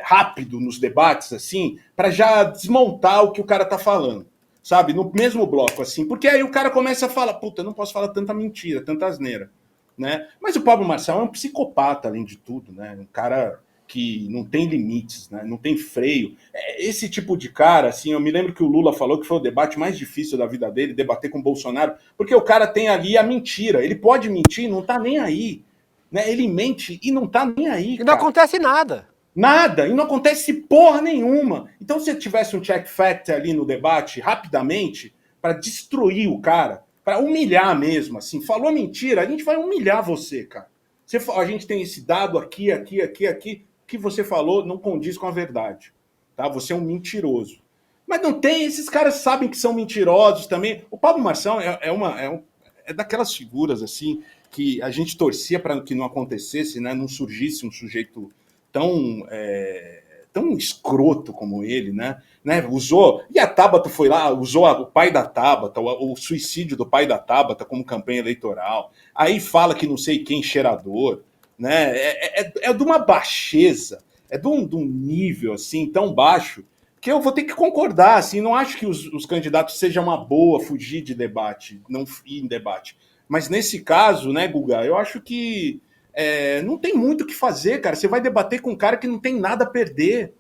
rápido nos debates, assim, para já desmontar o que o cara tá falando, sabe? No mesmo bloco, assim, porque aí o cara começa a falar, puta, eu não posso falar tanta mentira, tanta asneira, né? Mas o Pablo Marçal é um psicopata, além de tudo, né? Um cara que não tem limites, né? Não tem freio. Esse tipo de cara, assim, eu me lembro que o Lula falou que foi o debate mais difícil da vida dele, debater com o Bolsonaro, porque o cara tem ali a mentira. Ele pode mentir, não tá nem aí. Né? Ele mente e não tá nem aí. E não acontece nada. Nada, e não acontece porra nenhuma. Então, se tivesse um check fact ali no debate, rapidamente, para destruir o cara, para humilhar mesmo, assim, falou mentira, a gente vai humilhar você, cara. A gente tem esse dado aqui, que você falou não condiz com a verdade, tá? Você é um mentiroso. Mas não tem, esses caras sabem que são mentirosos também. O Pablo Marçal é daquelas figuras, assim, que a gente torcia para que não acontecesse, né? Não surgisse um sujeito tão escroto como ele, né? Usou, e a Tabata foi lá, usou o pai da Tabata, o suicídio do pai da Tabata como campanha eleitoral. Aí fala que não sei quem cheirador, né? É de uma baixeza, é de um nível assim tão baixo que eu vou ter que concordar, assim, não acho que os candidatos seja uma boa fugir de debate, não ir em debate. Mas nesse caso, né, Guga, eu acho que não tem muito o que fazer, cara. Você vai debater com um cara que não tem nada a perder,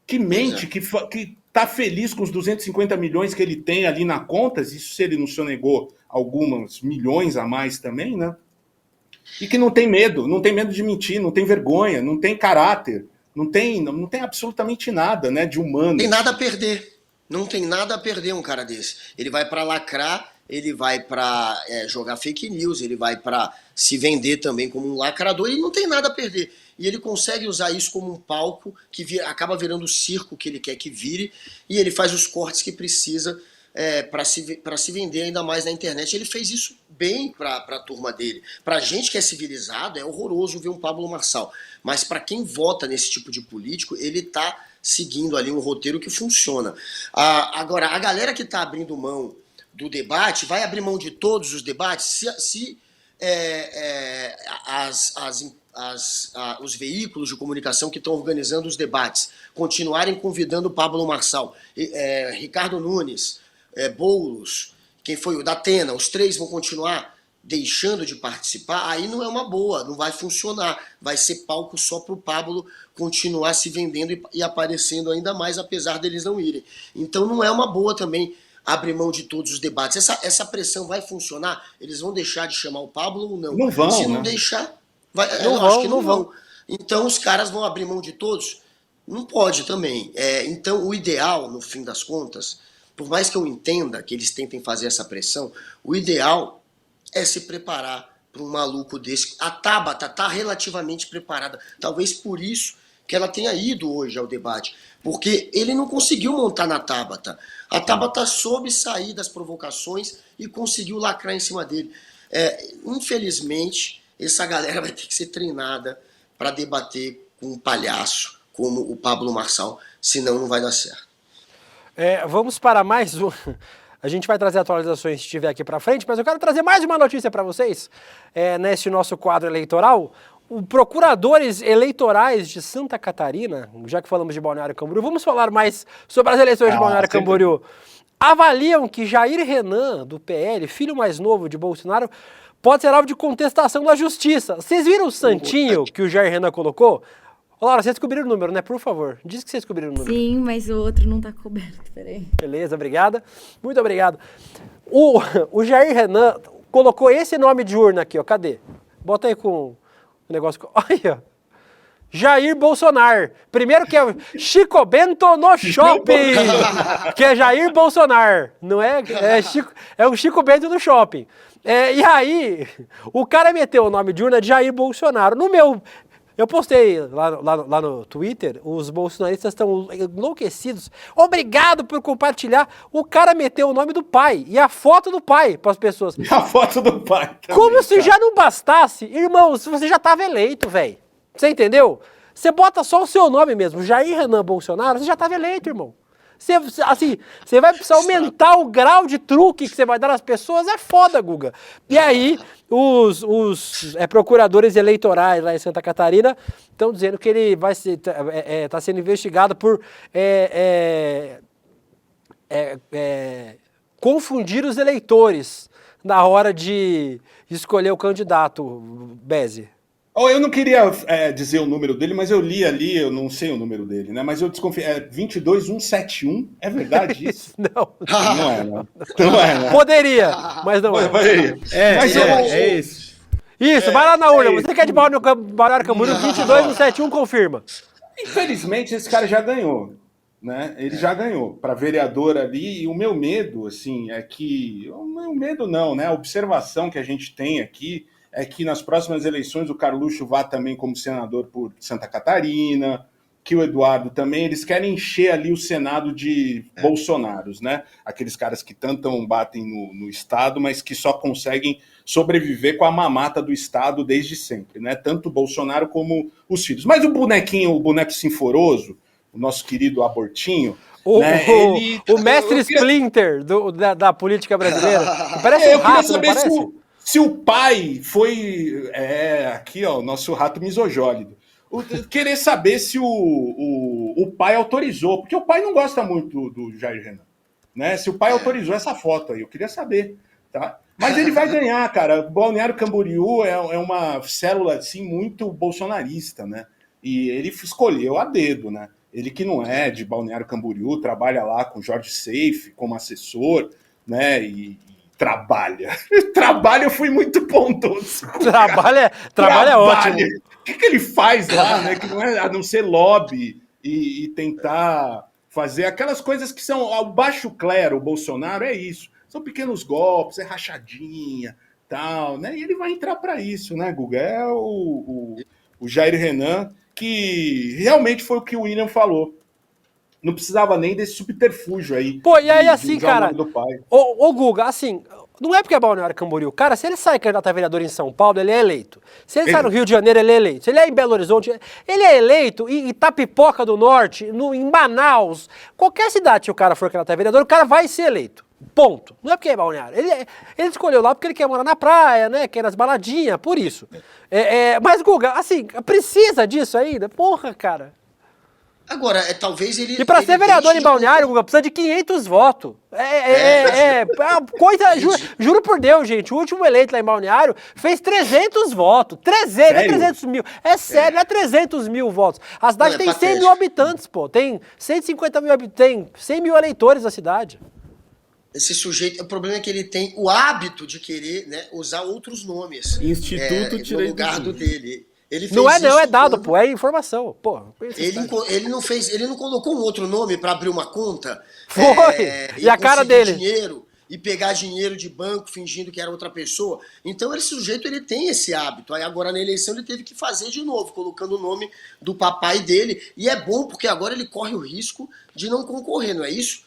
que mente, que tá feliz com os 250 milhões que ele tem ali na conta, isso se ele não sonegou alguns milhões a mais também, né? E que não tem medo de mentir, não tem vergonha, não tem caráter, não tem absolutamente nada, né, de humano. Não tem nada a perder. Não tem nada a perder um cara desse. Ele vai para lacrar, ele vai para jogar fake news, ele vai para se vender também como um lacrador, e não tem nada a perder. E ele consegue usar isso como um palco que acaba virando o circo que ele quer que vire, e ele faz os cortes que precisa para se vender ainda mais na internet. Ele fez isso bem para a turma dele. Pra gente que é civilizado, é horroroso ver um Pablo Marçal. Mas para quem vota nesse tipo de político, ele tá seguindo ali um roteiro que funciona. Agora, a galera que tá abrindo mão do debate, vai abrir mão de todos os debates se os veículos de comunicação que estão organizando os debates continuarem convidando o Pablo Marçal, Ricardo Nunes, Boulos, quem foi o Datena, os três vão continuar deixando de participar, aí não é uma boa, não vai funcionar, vai ser palco só para o Pablo continuar se vendendo e aparecendo ainda mais, apesar deles não irem. Então não é uma boa também abrir mão de todos os debates. Essa pressão vai funcionar? Eles vão deixar de chamar o Pablo ou não? Não vão, se não, né? Deixar, acho que não vão. Então os caras vão abrir mão de todos? Não pode também. Então o ideal, no fim das contas, por mais que eu entenda que eles tentem fazer essa pressão, o ideal é se preparar para um maluco desse. A Tabata está relativamente preparada. Talvez por isso que ela tenha ido hoje ao debate. Porque ele não conseguiu montar na Tabata. A Tabata soube sair das provocações e conseguiu lacrar em cima dele. Infelizmente, essa galera vai ter que ser treinada para debater com um palhaço como o Pablo Marçal, senão não vai dar certo. Vamos para mais um. A gente vai trazer atualizações se estiver aqui para frente, mas eu quero trazer mais uma notícia para vocês nesse nosso quadro eleitoral. Procuradores eleitorais de Santa Catarina, já que falamos de Balneário Camboriú, vamos falar mais sobre as eleições de Balneário Camboriú. Avaliam que Jair Renan, do PL, filho mais novo de Bolsonaro, pode ser alvo de contestação da justiça. Vocês viram o santinho que o Jair Renan colocou? Ô, Laura, vocês descobriram o número, né? Por favor, diz que vocês descobriram o número. Sim, mas o outro não tá coberto, peraí. Beleza, obrigada. Muito obrigado. O Jair Renan colocou esse nome de urna aqui, ó. Cadê? Bota aí com o negócio. Olha, Jair Bolsonaro. Primeiro que é Chico Bento no shopping. Que é Jair Bolsonaro. Não é? É o Chico Bento no shopping. E aí, o cara meteu o nome de urna de Jair Bolsonaro. Eu postei lá no Twitter, os bolsonaristas estão enlouquecidos. Obrigado por compartilhar. O cara meteu o nome do pai e a foto do pai para as pessoas. E a foto do pai também, como se já não bastasse. Irmão, se você já estava eleito, velho. Você entendeu? Você bota só o seu nome mesmo, Jair Renan Bolsonaro, você já estava eleito, irmão. Você vai precisar aumentar o grau de truque que você vai dar nas pessoas, é foda, Guga. E aí, os procuradores eleitorais lá em Santa Catarina estão dizendo que ele vai ser, tá sendo investigado por confundir os eleitores na hora de escolher o candidato, Beze. Eu não queria dizer o número dele, mas eu li ali, eu não sei o número dele, né? Mas eu desconfio. É 22171? É verdade isso? Não. Não é, não. Não é, né? Poderia, mas não é. É esse. Isso, vai lá na urna. Você quer de Balneário Camboriú, 22171, confirma. Infelizmente, esse cara já ganhou, né? Ele já ganhou para vereador ali. E o meu medo, assim, é que... O meu medo não, né? A observação que a gente tem aqui é que nas próximas eleições o Carluxo vá também como senador por Santa Catarina, que o Eduardo também, eles querem encher ali o Senado de bolsonaros, né? Aqueles caras que tanto batem no Estado, mas que só conseguem sobreviver com a mamata do Estado desde sempre, né? Tanto o Bolsonaro como os filhos. Mas o boneco sinforoso, o nosso querido abortinho, o mestre Splinter da política brasileira, parece um rato, não parece? Se o pai foi... aqui, ó, o nosso rato misogólido. Querer saber se o pai autorizou, porque o pai não gosta muito do Jair Renan, né? Se o pai autorizou essa foto aí, eu queria saber, tá? Mas ele vai ganhar, cara. Balneário Camboriú é uma célula, assim, muito bolsonarista, né? E ele escolheu a dedo, né? Ele que não é de Balneário Camboriú, trabalha lá com Jorge Seife como assessor, né? E trabalha. Trabalha, eu fui muito bondoso. Trabalha ótimo. O que ele faz lá, né? Que não é a não ser lobby e tentar fazer aquelas coisas que são ao baixo clero, o Bolsonaro é isso. São pequenos golpes, é rachadinha, tal, né? E ele vai entrar para isso, né, Guga? É o Jair Renan, que realmente foi o que o William falou. Não precisava nem desse subterfúgio aí. Pô, e aí assim, cara, do pai. Ô Guga, assim, não é porque é Balneário Camboriú. Cara, se ele sai candidato a vereador em São Paulo, ele é eleito. Se ele sai no Rio de Janeiro, ele é eleito. Se ele é em Belo Horizonte, ele é eleito. Em Itapipoca do Norte, em Manaus, qualquer cidade que o cara for candidato a vereador, o cara vai ser eleito. Ponto. Não é porque é Balneário. Ele escolheu lá porque ele quer morar na praia, né? Quer nas baladinhas, por isso. Mas, Guga, assim, precisa disso ainda? Porra, cara. Agora, talvez ele... E pra ser vereador em Balneário, Guga, precisa de 500 votos. Juro por Deus, gente, o último eleito lá em Balneário fez 300 votos. 300 mil. É sério, não é 300 mil votos. A cidade tem 100 mil habitantes, pô. Tem 150 mil habitantes, tem 100 mil eleitores na cidade. Esse sujeito, o problema é que ele tem o hábito de querer, né, usar outros nomes. Instituto no lugar do dele. Ele fez não é dado, quando... pô, é informação. Pô, ele não colocou um outro nome para abrir uma conta. Foi! E a cara dele. Dinheiro, e pegar dinheiro de banco fingindo que era outra pessoa. Então esse sujeito ele tem esse hábito. Aí agora na eleição ele teve que fazer de novo, colocando o nome do papai dele. E é bom porque agora ele corre o risco de não concorrer, não é isso?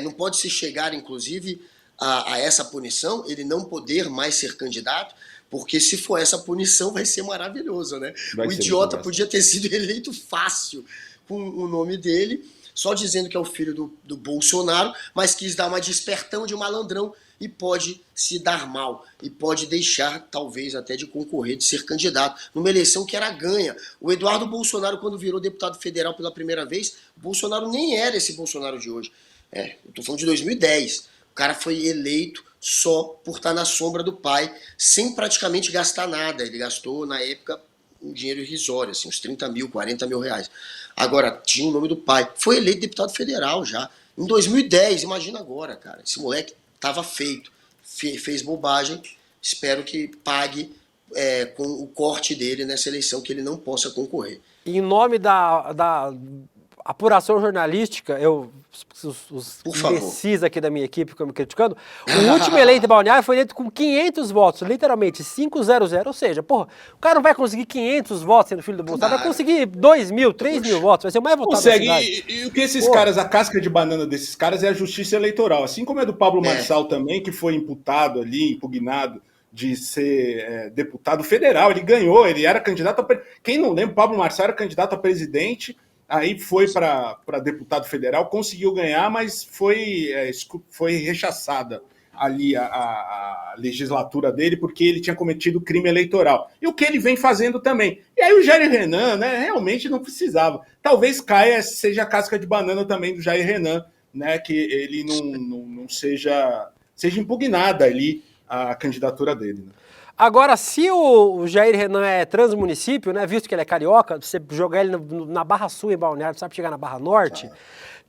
Não pode se chegar, inclusive, a essa punição, ele não poder mais ser candidato. Porque se for essa punição, vai ser maravilhoso, né? O idiota podia ter sido eleito fácil com o nome dele, só dizendo que é o filho do Bolsonaro, mas quis dar uma de espertão, de malandrão, e pode se dar mal. E pode deixar, talvez, até de concorrer, de ser candidato, numa eleição que era ganha. O Eduardo Bolsonaro, quando virou deputado federal pela primeira vez, o Bolsonaro nem era esse Bolsonaro de hoje. Eu tô falando de 2010. O cara foi eleito só por estar na sombra do pai, sem praticamente gastar nada. Ele gastou, na época, um dinheiro irrisório, assim, uns 30 mil, 40 mil reais. Agora, tinha o nome do pai. Foi eleito deputado federal já. Em 2010, imagina agora, cara. Esse moleque tava feito. Fez bobagem. Espero que pague com o corte dele nessa eleição, que ele não possa concorrer. Em nome da apuração jornalística, os imbecis aqui da minha equipe ficam me criticando, o último eleito em Balneário foi eleito com 500 votos, literalmente 500, ou seja, porra, o cara não vai conseguir 500 votos sendo filho do Bolsonaro, vai conseguir 2 mil, 3 mil votos, vai ser o mais votado da cidade. E o que esses caras, a casca de banana desses caras é a justiça eleitoral, assim como é do Pablo Marçal também, que foi imputado ali, impugnado de ser deputado federal, ele ganhou, ele era candidato a... Quem não lembra, Pablo Marçal era candidato a presidente aí foi para deputado federal, conseguiu ganhar, mas foi rechaçada ali a legislatura dele, porque ele tinha cometido crime eleitoral. E o que ele vem fazendo também. E aí o Jair Renan, né, realmente não precisava. Talvez seja a casca de banana também do Jair Renan, né, que ele não seja impugnada ali a candidatura dele. Né? Agora, se o Jair Renan é transmunicípio, né, visto que ele é carioca, você jogar ele na Barra Sul, em Balneário, sabe chegar na Barra Norte,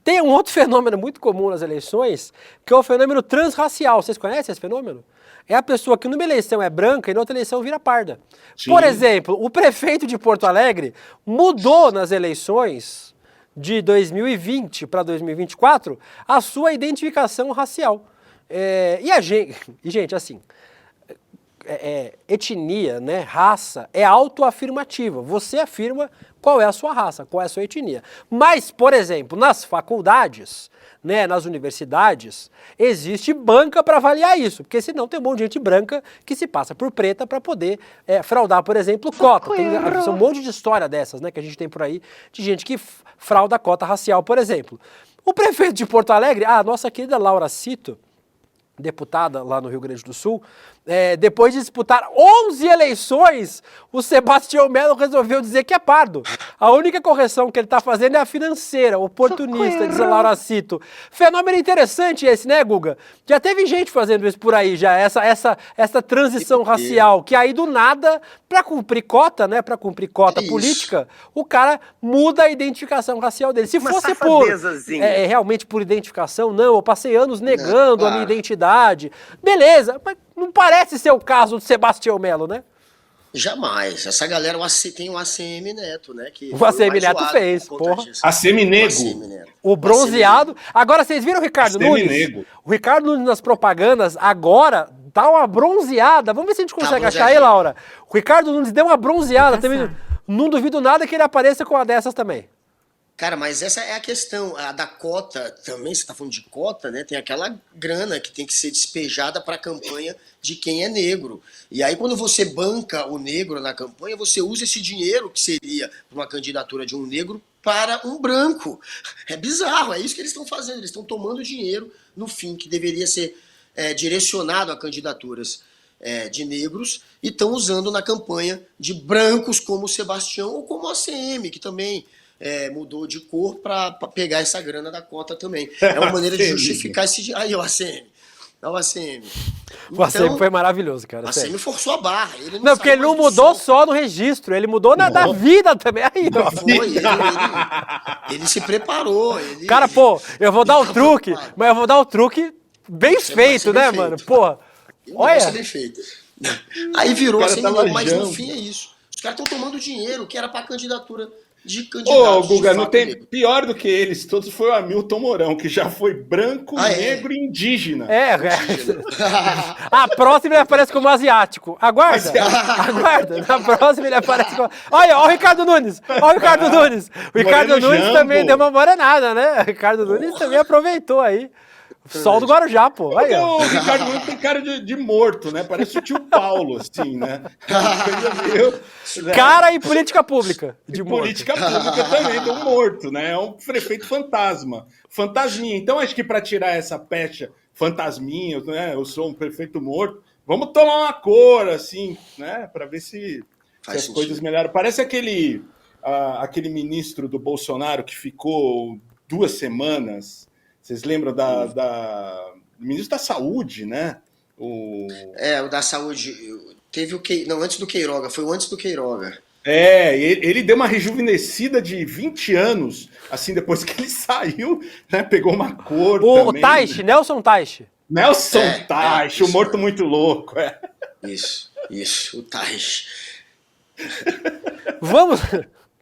tem um outro fenômeno muito comum nas eleições, que é o fenômeno transracial. Vocês conhecem esse fenômeno? É a pessoa que numa eleição é branca e na outra eleição vira parda. Sim. Por exemplo, o prefeito de Porto Alegre mudou nas eleições de 2020 para 2024 a sua identificação racial. Gente, assim... etnia, né, raça, é autoafirmativa. Você afirma qual é a sua raça, qual é a sua etnia. Mas, por exemplo, nas faculdades, né, nas universidades, existe banca para avaliar isso, porque senão tem um monte de gente branca que se passa por preta para poder fraudar, por exemplo, cota. São um monte de história dessas, né, que a gente tem por aí, de gente que frauda cota racial, por exemplo. O prefeito de Porto Alegre, a nossa querida Laura Cito, deputada lá no Rio Grande do Sul, depois de disputar 11 eleições, o Sebastião Melo resolveu dizer que é pardo. A única correção que ele está fazendo é a financeira, oportunista, diz a Laura Cito. Fenômeno interessante esse, né, Guga? Já teve gente fazendo isso por aí, já, essa transição racial, que aí do nada, para cumprir cota, né, para cumprir cota política, o cara muda a identificação racial dele. Se fosse realmente por identificação, não, eu passei anos negando a minha identidade, beleza, mas não parece ser o caso do Sebastião Melo, né? Jamais. Essa galera tem o ACM Neto, né? Que o ACM Neto fez, porra. ACM Nego. O bronzeado. Agora, vocês viram o Ricardo Nunes? Nego. O Ricardo Nunes nas propagandas, agora, dá uma bronzeada. Vamos ver se a gente consegue achar aí, Laura. O Ricardo Nunes deu uma bronzeada também. Não duvido nada que ele apareça com uma dessas também. Cara, mas essa é a questão, a da cota também, você tá falando de cota, né? Tem aquela grana que tem que ser despejada para a campanha de quem é negro. E aí quando você banca o negro na campanha, você usa esse dinheiro que seria uma candidatura de um negro para um branco. É bizarro, é isso que eles estão fazendo, eles estão tomando dinheiro no fim, que deveria ser direcionado a candidaturas de negros, e estão usando na campanha de brancos como o Sebastião ou como a ACM, que também... mudou de cor para pegar essa grana da cota também. É uma maneira de justificar esse... Aí, o ACM. O ACM. O ACM foi maravilhoso, cara. O ACM forçou a barra. Ele não porque ele não mudou só no registro, ele mudou da vida também. Aí, ele se preparou. Cara, pô, eu vou dar o truque, mas eu vou dar o truque bem feito, né, mano? Porra. Olha. Bem feito. Aí virou assim, mas no fim é isso. Os caras estão tomando dinheiro que era para candidatura de candidatos. Guga, não tem pior do que eles todos foi o Hamilton Mourão, que já foi branco, negro e indígena. A próxima ele aparece como asiático. Aguarda. Na próxima ele aparece como... Olha o Ricardo Nunes. O Ricardo Nunes também deu uma morenada, né? O Ricardo Nunes também aproveitou aí. Sol do Guarujá, pô. Aí, o Ricardo Nunes tem cara de morto, né? Parece o tio Paulo, assim, né? Cara e política pública. Política pública também, do morto, né? É um prefeito fantasma. Fantasminha. Então, acho que para tirar essa pecha fantasminha, né? Eu sou um prefeito morto, vamos tomar uma cor, assim, né? Para ver se as coisas melhoram. Parece aquele ministro do Bolsonaro que ficou 2 semanas... Vocês lembram do ministro da Saúde, né? O da Saúde. Teve o Não, antes do Queiroga. Foi o antes do Queiroga. Ele deu uma rejuvenescida de 20 anos, assim, depois que ele saiu, né? Pegou uma cor também. O Taixe, Nelson Taixe. O morto muito louco. Isso, o Taixe. Vamos...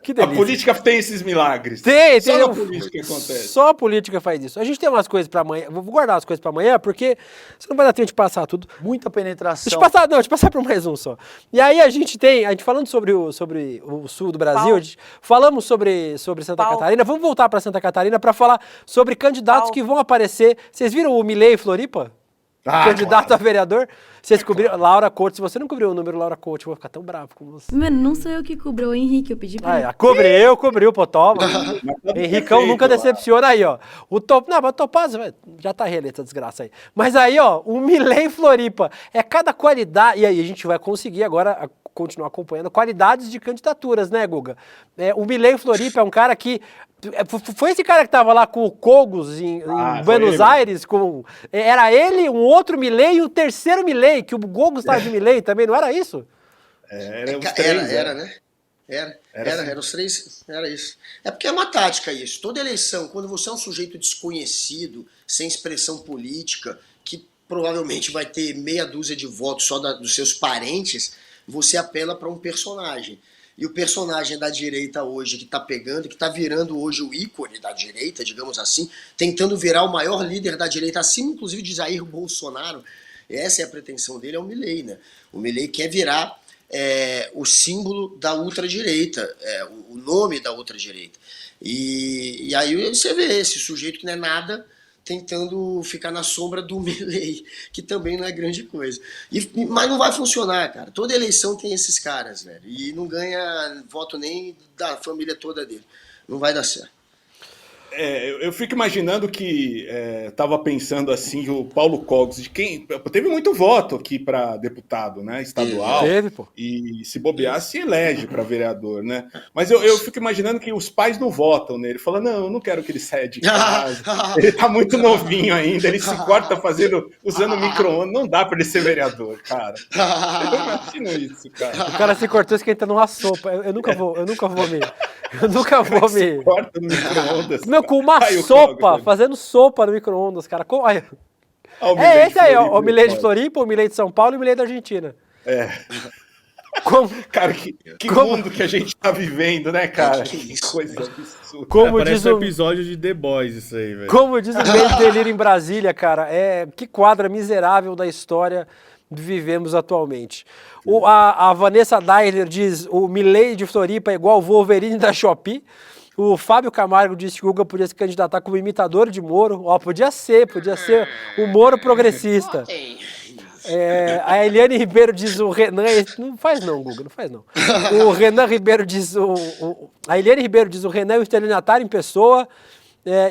Que delícia. A política tem esses milagres. Tem. Só a política acontece. Só a política faz isso. A gente tem umas coisas pra amanhã. Vou guardar as coisas pra amanhã, porque você não vai dar tempo de passar tudo. Muita penetração. Deixa eu passar por mais um só. E aí a gente falando sobre o sul do Brasil, falamos sobre Santa Catarina. Vamos voltar pra Santa Catarina pra falar sobre candidatos que vão aparecer. Vocês viram o Milei em Floripa? candidato a vereador. Vocês cobriram. Laura Couto, se você não cobriu o número Laura Couto, eu vou ficar tão bravo com você. Mano, não sou eu que cubro, o Henrique, eu pedi pra ele. Cobriu, pô, toma. Henricão nunca decepciona aí, ó. Não, mas o Topaz já tá reeleito, a desgraça aí. Mas aí, ó, o Milei Floripa. É cada qualidade. E aí a gente vai conseguir agora continuar acompanhando qualidades de candidaturas, né, Guga? O Milei Floripa é um cara que... Foi esse cara que tava lá com o Cogos em Buenos Aires? Era ele, um outro Milei e o terceiro Milei, que o Cogos estava de Milei também, não era isso? Era, né? Era os três, era isso. É porque é uma tática isso. Toda eleição, quando você é um sujeito desconhecido, sem expressão política, que provavelmente vai ter meia dúzia de votos só dos seus parentes, você apela para um personagem. E o personagem da direita hoje que está pegando, que está virando hoje o ícone da direita, digamos assim, tentando virar o maior líder da direita, acima inclusive de Jair Bolsonaro, essa é a pretensão dele, é o Milei, né? O Milei quer virar o símbolo da ultradireita, o nome da ultradireita. E aí você vê esse sujeito que não é nada, tentando ficar na sombra do Milei, que também não é grande coisa. Mas não vai funcionar, cara. Toda eleição tem esses caras, velho. E não ganha voto nem da família toda dele. Não vai dar certo. Eu fico imaginando que tava pensando assim, o Paulo Cogos, de quem teve muito voto aqui para deputado, né, estadual. Teve, pô. E se bobear, se elege para vereador, né? Mas eu fico imaginando que os pais não votam nele. Falam, não, eu não quero que ele saia de casa. Ele tá muito novinho ainda, ele se corta usando micro-ondas. Não dá para ele ser vereador, cara. Eu imagino isso, cara. O cara se cortou esquentando uma sopa. Eu nunca vou me... Corta no micro-ondas. Meu, com uma sopa, fazendo sopa no micro-ondas, cara. Esse aí, ó, o Milei de Floripa, o Milei de São Paulo e o Milei da Argentina. Cara, que mundo que a gente tá vivendo, né, cara? Que coisa absurda. Parece um episódio de The Boys isso aí, velho. Como diz o Meio Delírio em Brasília, cara, que quadra miserável da história vivemos atualmente. A Vanessa Dailer diz, o Milei de Floripa é igual o Wolverine da Shopee. O Fábio Camargo disse que o Guga podia se candidatar como imitador de Moro. Podia ser o Moro progressista. A Eliane Ribeiro diz o Renan... Não faz não, Guga, não faz não. O Renan Ribeiro diz... A Eliane Ribeiro diz o Renan é o estelionatário em pessoa.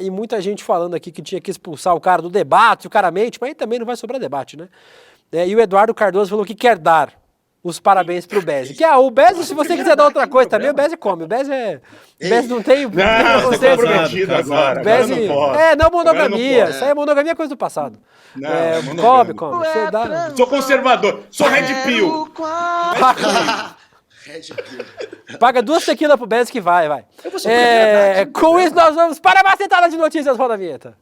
E muita gente falando aqui que tinha que expulsar o cara do debate, o cara mente, mas aí também não vai sobrar debate, né? E o Eduardo Cardoso falou que quer dar os parabéns pro Beze. O Beze, se você quiser dar outra coisa também, o Beze come. O Beze não tem... Não, você tá prometido agora. Beze, não monogamia. Isso aí é monogamia, coisa do passado. Come. Você dá... Sou conservador. Sou Red Pill. Paga 2 tequilas pro Beze que vai. Com isso, nós vamos para a macetada de notícias. Roda a vinheta.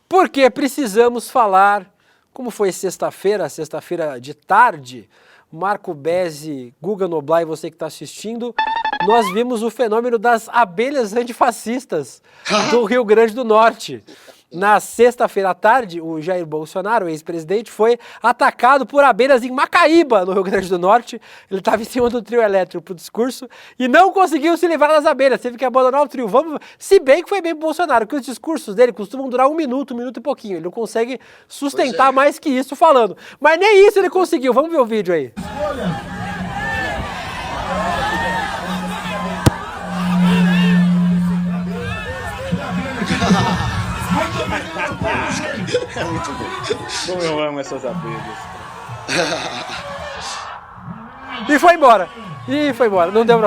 Porque precisamos falar, como foi sexta-feira de tarde, Marco Bezzi, Guga Noblar e você que está assistindo, nós vimos o fenômeno das abelhas antifascistas do Rio Grande do Norte. Na sexta-feira à tarde, o Jair Bolsonaro, o ex-presidente, foi atacado por abelhas em Macaíba, no Rio Grande do Norte. Ele estava em cima do trio elétrico para o discurso e não conseguiu se livrar das abelhas, teve que abandonar o trio. Se bem que foi bem pro Bolsonaro, que os discursos dele costumam durar 1 minuto e pouquinho. Ele não consegue sustentar mais que isso falando. Mas nem isso ele conseguiu. Vamos ver o vídeo aí. É muito bom. Como eu amo essas abelhas. E foi embora. Não deu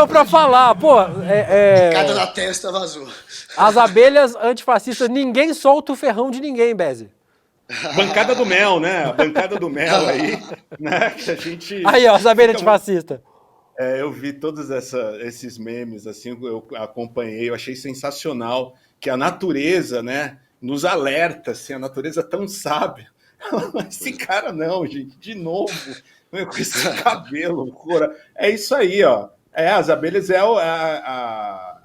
pra falar. Pô, Cada da testa vazou. As abelhas antifascistas, ninguém solta o ferrão de ninguém, Beze. Bancada do mel, né? A bancada do mel aí, né? Que a gente... Aí, ó, as abelhas antifascistas. Eu vi todos esses memes, assim, eu acompanhei, eu achei sensacional que a natureza, né, nos alerta, assim, a natureza tão sábia. Esse cara não, gente, de novo, com esse cabelo, cor. É isso aí, ó. As abelhas a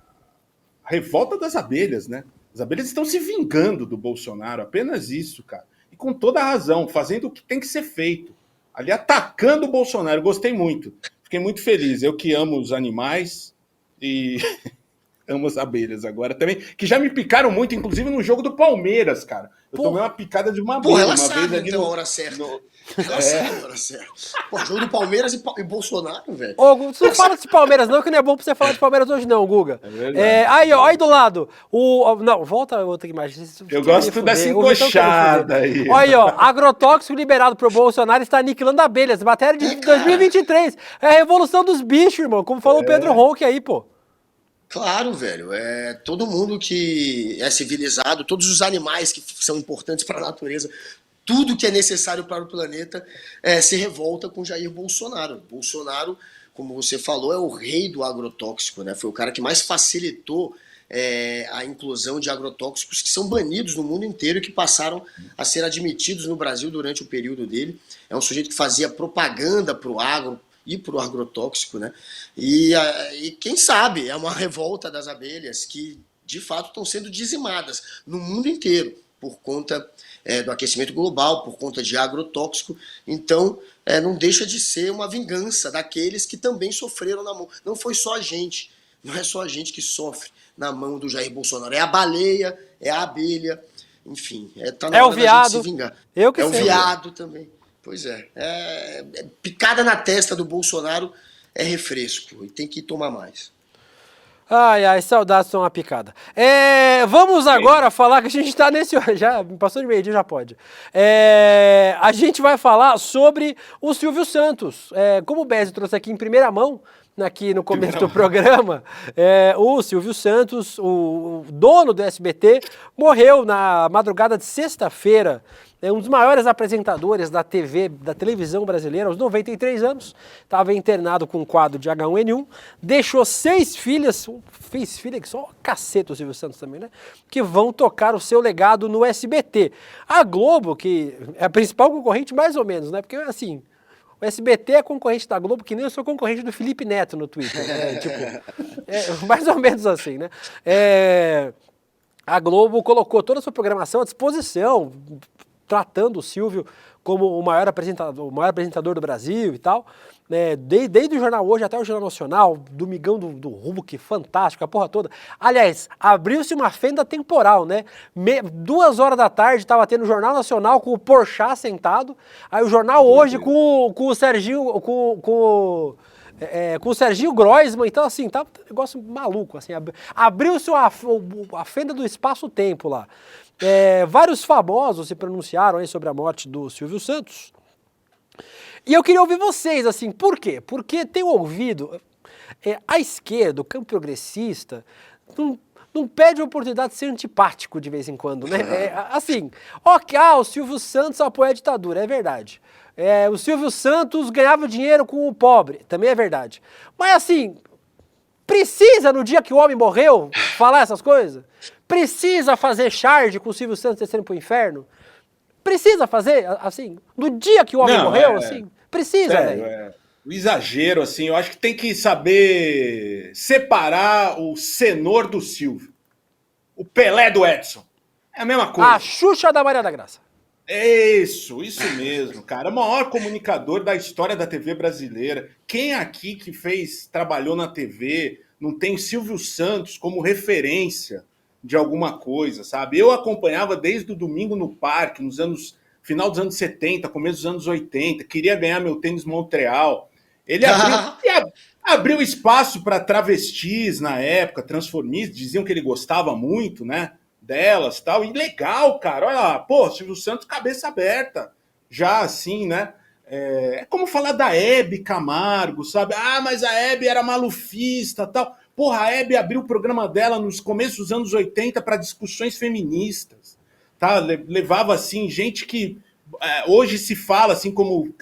revolta das abelhas, né? As abelhas estão se vingando do Bolsonaro, apenas isso, cara. E com toda a razão, fazendo o que tem que ser feito. Ali atacando o Bolsonaro, gostei muito. Fiquei muito feliz. Eu que amo os animais e amo as abelhas agora também, que já me picaram muito, inclusive no jogo do Palmeiras, cara. Eu tomei uma picada de uma abelha Porra, ela uma sabe vez ali então no... a hora certa. Ela sabe a hora certa. Pô, jogo do Palmeiras e Bolsonaro, velho. Ô, Guga, você não fala de Palmeiras não, que não é bom pra você falar de Palmeiras hoje não, Guga. É verdade. Aí, ó, aí do lado. Não, volta outra imagem. Eu gosto dessa encoxada aí. Olha aí, ó, agrotóxico liberado pro Bolsonaro está aniquilando abelhas. Matéria de 2023. É a revolução dos bichos, irmão, como falou o Pedro Ronque aí, pô. Claro, velho. Todo mundo que é civilizado, todos os animais que são importantes para a natureza, tudo que é necessário para o planeta se revolta com Jair Bolsonaro. Bolsonaro, como você falou, é o rei do agrotóxico, né? Foi o cara que mais facilitou a inclusão de agrotóxicos que são banidos no mundo inteiro e que passaram a ser admitidos no Brasil durante o período dele. É um sujeito que fazia propaganda para o agro e para o agrotóxico, né? E quem sabe é uma revolta das abelhas que, de fato, estão sendo dizimadas no mundo inteiro por conta do aquecimento global, por conta de agrotóxico. Então, não deixa de ser uma vingança daqueles que também sofreram na mão. Não foi só a gente, não é só a gente que sofre na mão do Jair Bolsonaro. É a baleia, é a abelha, enfim. Tá na hora o viado. da gente se vingar. Eu que o sei. viado também. Pois picada na testa do Bolsonaro é refresco e tem que tomar mais. Ai, saudades são uma picada. Vamos agora falar que a gente tá nesse... Já passou de meio-dia, já pode. A gente vai falar sobre o Silvio Santos. Como o Bezzi trouxe aqui em primeira mão, aqui no começo do programa, o Silvio Santos, o dono do SBT, morreu na madrugada de sexta-feira. É um dos maiores apresentadores da televisão brasileira, aos 93 anos, estava internado com um quadro de H1N1, deixou 6 filhas, fez filha que só caceta o Silvio Santos também, né? Que vão tocar o seu legado no SBT. A Globo, que é a principal concorrente mais ou menos, né? Porque assim, o SBT é concorrente da Globo, que nem eu sou concorrente do Felipe Neto no Twitter, né? Mais ou menos assim, né? A Globo colocou toda a sua programação à disposição, tratando o Silvio como o maior apresentador do Brasil e tal, desde o Jornal Hoje até o Jornal Nacional, Domingão do Hulk, fantástico, a porra toda. Aliás, abriu-se uma fenda temporal, né? 2 horas da tarde estava tendo o Jornal Nacional com o Porchat sentado, aí o Jornal Hoje com o Serginho, com o Serginho Groisman, então assim, tá um negócio maluco, assim, abriu-se a fenda do espaço-tempo lá. Vários famosos se pronunciaram aí sobre a morte do Silvio Santos. E eu queria ouvir vocês, assim, por quê? Porque tenho ouvido a esquerda, o campo progressista, não perde a oportunidade de ser antipático de vez em quando, né? Assim, o Silvio Santos apoia a ditadura, é verdade. O Silvio Santos ganhava dinheiro com o pobre, também é verdade. Mas assim, precisa no dia que o homem morreu falar essas coisas? Precisa fazer charge com o Silvio Santos descendo pro inferno? Precisa fazer, assim, no dia que o homem morreu, assim? Precisa, velho. O exagero, assim, eu acho que tem que saber separar o Senhor do Silvio. O Pelé do Edson. É a mesma coisa. A Xuxa da Maria da Graça. Isso mesmo, cara. O maior comunicador da história da TV brasileira. Quem aqui que trabalhou na TV, não tem Silvio Santos como referência de alguma coisa, sabe? Eu acompanhava desde o Domingo no Parque, final dos anos 70, começo dos anos 80, queria ganhar meu tênis Montreal. Ele abriu espaço para travestis na época, transformistas, diziam que ele gostava muito, né, delas, tal. E legal, cara. Olha lá, pô, Silvio Santos cabeça aberta. Já assim, né? É como falar da Hebe Camargo, sabe? Mas a Hebe era malufista, tal. Porra, a Hebe abriu o programa dela nos começos dos anos 80 para discussões feministas, tá? Levava, assim, gente que hoje se fala, assim, como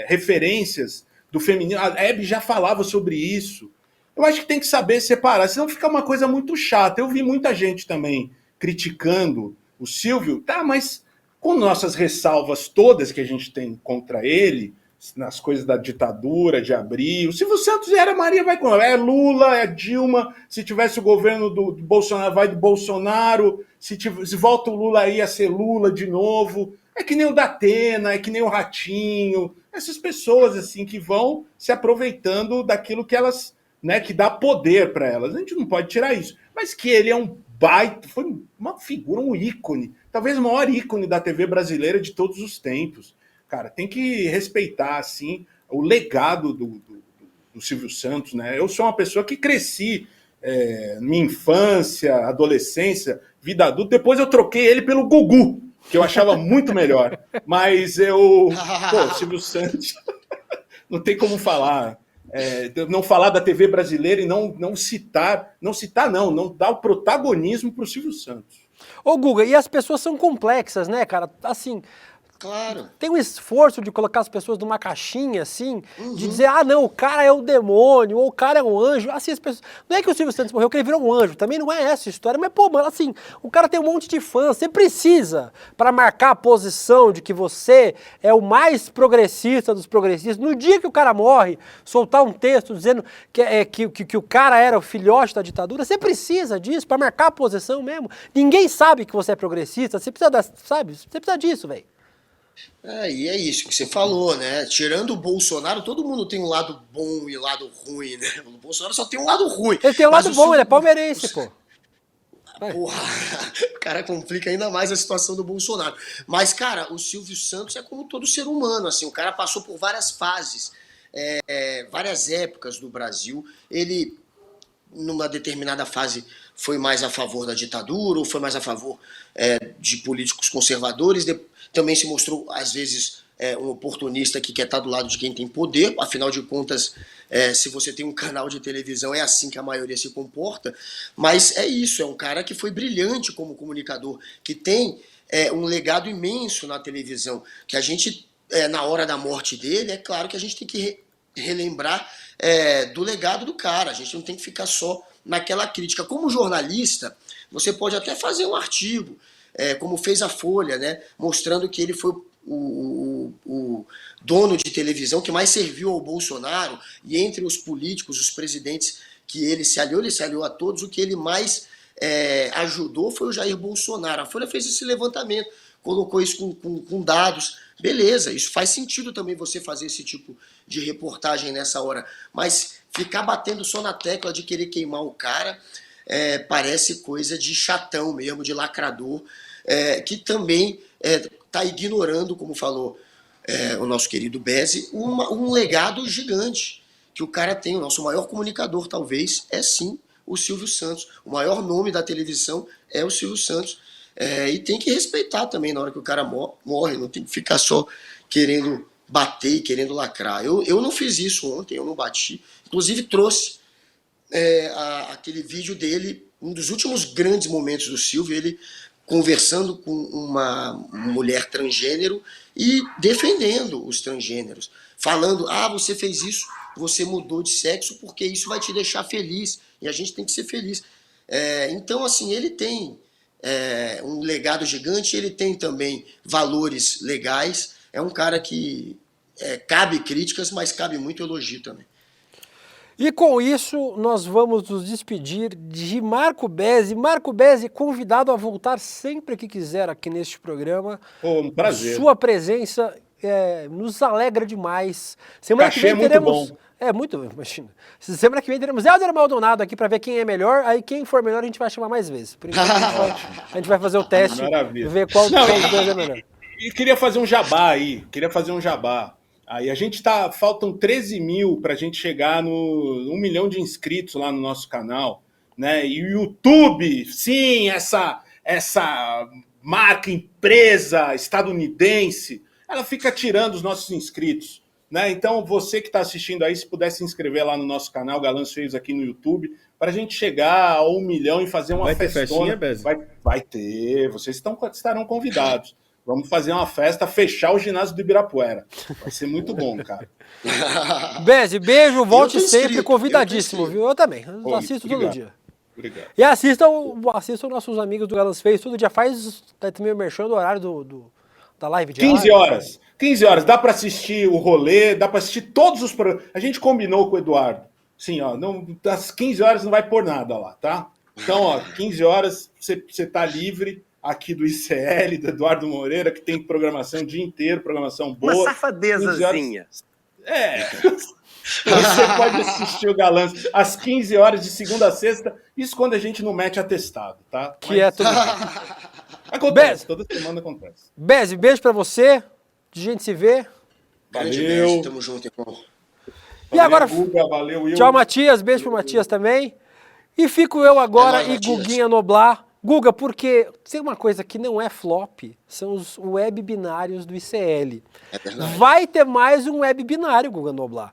referências do feminismo. A Hebe já falava sobre isso. Eu acho que tem que saber separar, senão fica uma coisa muito chata. Eu vi muita gente também criticando o Silvio, tá, mas com nossas ressalvas todas que a gente tem contra ele, nas coisas da ditadura, de Abril. O Silvio Santos era Maria vai com ela. É Lula, é Dilma. Se tivesse o governo do Bolsonaro, vai do Bolsonaro. Se volta o Lula aí, ia ser Lula de novo. É que nem o Datena, é que nem o Ratinho, essas pessoas assim que vão se aproveitando daquilo que elas, né, que dá poder para elas. A gente não pode tirar isso. Mas que ele é um baita, foi uma figura, um ícone, talvez o maior ícone da TV brasileira de todos os tempos. Cara, tem que respeitar assim o legado do Silvio Santos, né? Eu sou uma pessoa que cresci minha infância, adolescência, vida adulta, depois eu troquei ele pelo Gugu, que eu achava muito melhor. Mas Silvio Santos, não tem como falar. Não falar da TV brasileira e não dar o protagonismo para o Silvio Santos. Ô, Guga, e as pessoas são complexas, né, cara? Assim, Claro. tem um esforço de colocar as pessoas numa caixinha, assim, de dizer, não, o cara é o demônio, ou o cara é um anjo. Assim, as pessoas... Não é que o Silvio Santos morreu, que ele virou um anjo. Também não é essa a história. Mas, pô, mano, assim, o cara tem um monte de fãs. Você precisa, para marcar a posição de que você é o mais progressista dos progressistas, no dia que o cara morre, soltar um texto dizendo que o cara era o filhote da ditadura, você precisa disso para marcar a posição mesmo. Ninguém sabe que você é progressista. Você precisa, sabe? Você precisa disso, velho. E é isso que você falou, né? Tirando o Bolsonaro, todo mundo tem um lado bom e lado ruim, né? O Bolsonaro só tem um lado ruim. Ele tem um lado bom, ele é palmeirense, pô. Porra, o cara complica ainda mais a situação do Bolsonaro. Mas, cara, o Silvio Santos é como todo ser humano, assim, o cara passou por várias fases, várias épocas do Brasil. Ele, numa determinada fase, foi mais a favor da ditadura, ou foi mais a favor de políticos conservadores. Também se mostrou, às vezes, um oportunista que quer estar do lado de quem tem poder. Afinal de contas, se você tem um canal de televisão, é assim que a maioria se comporta. Mas é isso, é um cara que foi brilhante como comunicador, que tem um legado imenso na televisão, que a gente, na hora da morte dele, é claro que a gente tem que relembrar do legado do cara. A gente não tem que ficar só naquela crítica. Como jornalista, você pode até fazer um artigo, como fez a Folha, né, mostrando que ele foi o dono de televisão que mais serviu ao Bolsonaro, e entre os políticos, os presidentes que ele se aliou a todos, o que ele mais ajudou foi o Jair Bolsonaro. A Folha fez esse levantamento, colocou isso com dados. Beleza, isso faz sentido também você fazer esse tipo de reportagem nessa hora, mas ficar batendo só na tecla de querer queimar o cara parece coisa de chatão mesmo, de lacrador, que também está ignorando, como falou o nosso querido Bezzi, um legado gigante que o cara tem. O nosso maior comunicador, talvez, é sim o Silvio Santos. O maior nome da televisão é o Silvio Santos. E tem que respeitar também na hora que o cara morre, não tem que ficar só querendo bater e querendo lacrar. Eu não fiz isso ontem, eu não bati. Inclusive trouxe aquele vídeo dele, um dos últimos grandes momentos do Silvio, ele conversando com uma mulher transgênero e defendendo os transgêneros, falando, você fez isso, você mudou de sexo porque isso vai te deixar feliz, e a gente tem que ser feliz. Então, assim, ele tem um legado gigante, ele tem também valores legais, é um cara que cabe críticas, mas cabe muito elogio também. E com isso, nós vamos nos despedir de Marco Bezzi. Marco Bezzi, convidado a voltar sempre que quiser aqui neste programa. Um prazer. Sua presença nos alegra demais. Semana que vem teremos... muito bom. Imagina. Semana que vem teremos Helder Maldonado aqui para ver quem é melhor. Aí quem for melhor a gente vai chamar mais vezes. Por enquanto a gente vai fazer o teste e ver qual dos dois é melhor. E queria fazer um jabá aí. Aí a gente faltam 13 mil para a gente chegar no 1 milhão de inscritos lá no nosso canal, né? E o YouTube, sim, essa marca, empresa estadunidense, ela fica tirando os nossos inscritos, né? Então você que está assistindo aí, se puder se inscrever lá no nosso canal, Galãs Feios aqui no YouTube, para a gente chegar a 1 milhão e fazer uma festona. Vai ter festinha, Bezzi? Vai ter, vocês estarão convidados. Vamos fazer uma festa, fechar o ginásio do Ibirapuera. Vai ser muito bom, cara. Bezzi, beijo, volte sempre, convidadíssimo, viu? Eu também, assisto todo dia. Obrigado. E assistam nossos amigos do Galãs Feios, todo dia faz também o merchan do horário da live de 15 horas. 15 horas, dá para assistir o rolê, dá para assistir todos os programas. A gente combinou com o Eduardo. Sim, das 15 horas não vai pôr nada lá, tá? Então, 15 horas você tá livre aqui do ICL, do Eduardo Moreira, que tem programação o dia inteiro, programação boa. Uma safadezazinha. Você pode assistir o Galãs às 15 horas de segunda a sexta, isso quando a gente não mete atestado, tá? Que é tudo. Acontece, toda semana acontece. Beze, beijo pra você, de gente se vê. Grande Valeu. beijo, tamo junto, irmão. E agora, Guga, valeu, Will. tchau, Matias, beijo pro Matias também. E fico eu agora É nóis, e Matias. Guguinha Noblar. Guga, porque tem uma coisa que não é flop, são os web binários do ICL. É verdade. Vai ter mais um web binário, Guga Noblar.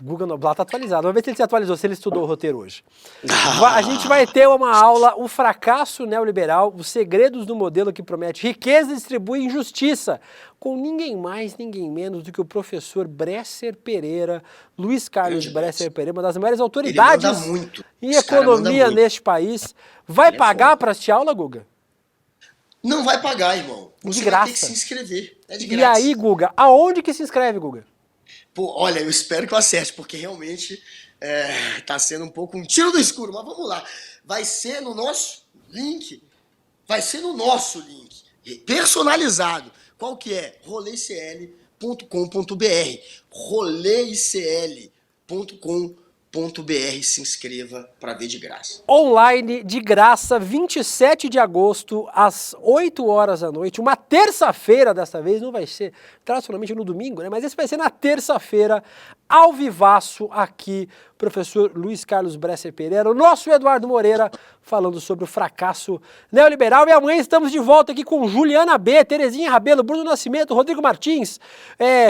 Guga Noblar tá atualizado. Vamos ver se ele se atualizou, se ele estudou o roteiro hoje. A gente vai ter uma aula, o fracasso neoliberal, os segredos do modelo que promete riqueza e distribui injustiça, com ninguém mais, ninguém menos do que o professor Bresser Pereira, Luiz Carlos Bresser Pereira, uma das maiores autoridades Ele manda muito. em Esse cara manda economia muito. neste país. Vai Ele é pagar foda. para assistir aula, Guga? Não vai pagar, irmão. Você De vai graça. ter que se inscrever. É de E graça. aí, Guga, aonde que se inscreve, Guga? Pô, olha, eu espero que eu acerte, porque realmente tá sendo um pouco um tiro do escuro. Mas vamos lá. Vai ser no nosso link. Vai ser no nosso link. Personalizado. Qual que é? roleicl.com.br. roleicl.com.br. Se inscreva para ver de graça. Online, de graça, 27 de agosto, às 8 horas da noite. Uma terça-feira dessa vez, não vai ser tradicionalmente no domingo, né? Mas esse vai ser na terça-feira, ao vivaço, aqui, professor Luiz Carlos Bresser Pereira, o nosso Eduardo Moreira, falando sobre o fracasso neoliberal. E amanhã estamos de volta aqui com Juliana B, Terezinha Rabelo, Bruno Nascimento, Rodrigo Martins,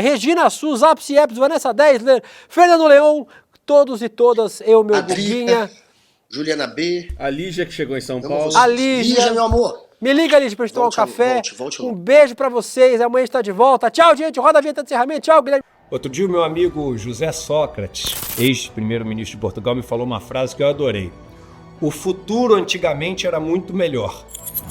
Regina Sus, Apsi Epps, Vanessa Deisler, Fernando Leão, todos e todas, eu, meu Guguinha. Juliana B. A Lígia que chegou em São Amo Paulo. você. A Lígia. meu amor. Me liga, Lígia, pra gente tomar um Volte, café. volte, Um beijo pra vocês. Amanhã a gente tá de volta. Tchau, gente. Roda a vinheta de encerramento. Tchau, Guilherme. Outro dia o meu amigo José Sócrates, ex-primeiro-ministro de Portugal, me falou uma frase que eu adorei. O futuro antigamente era muito melhor.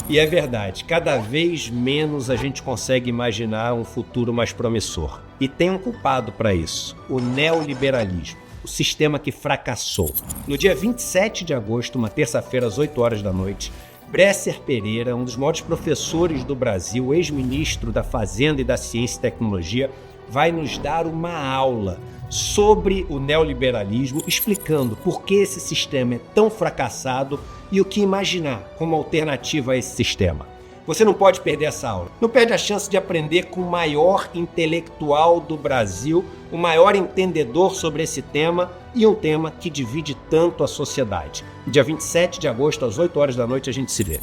E é verdade, cada vez menos a gente consegue imaginar um futuro mais promissor. E tem um culpado para isso, o neoliberalismo. O sistema que fracassou. No dia 27 de agosto, uma terça-feira, às 8 horas da noite, Bresser Pereira, um dos maiores professores do Brasil, ex-ministro da Fazenda e da Ciência e Tecnologia, vai nos dar uma aula sobre o neoliberalismo, explicando por que esse sistema é tão fracassado e o que imaginar como alternativa a esse sistema. Você não pode perder essa aula. Não perde a chance de aprender com o maior intelectual do Brasil, o maior entendedor sobre esse tema e um tema que divide tanto a sociedade. Dia 27 de agosto, às 8 horas da noite, a gente se vê.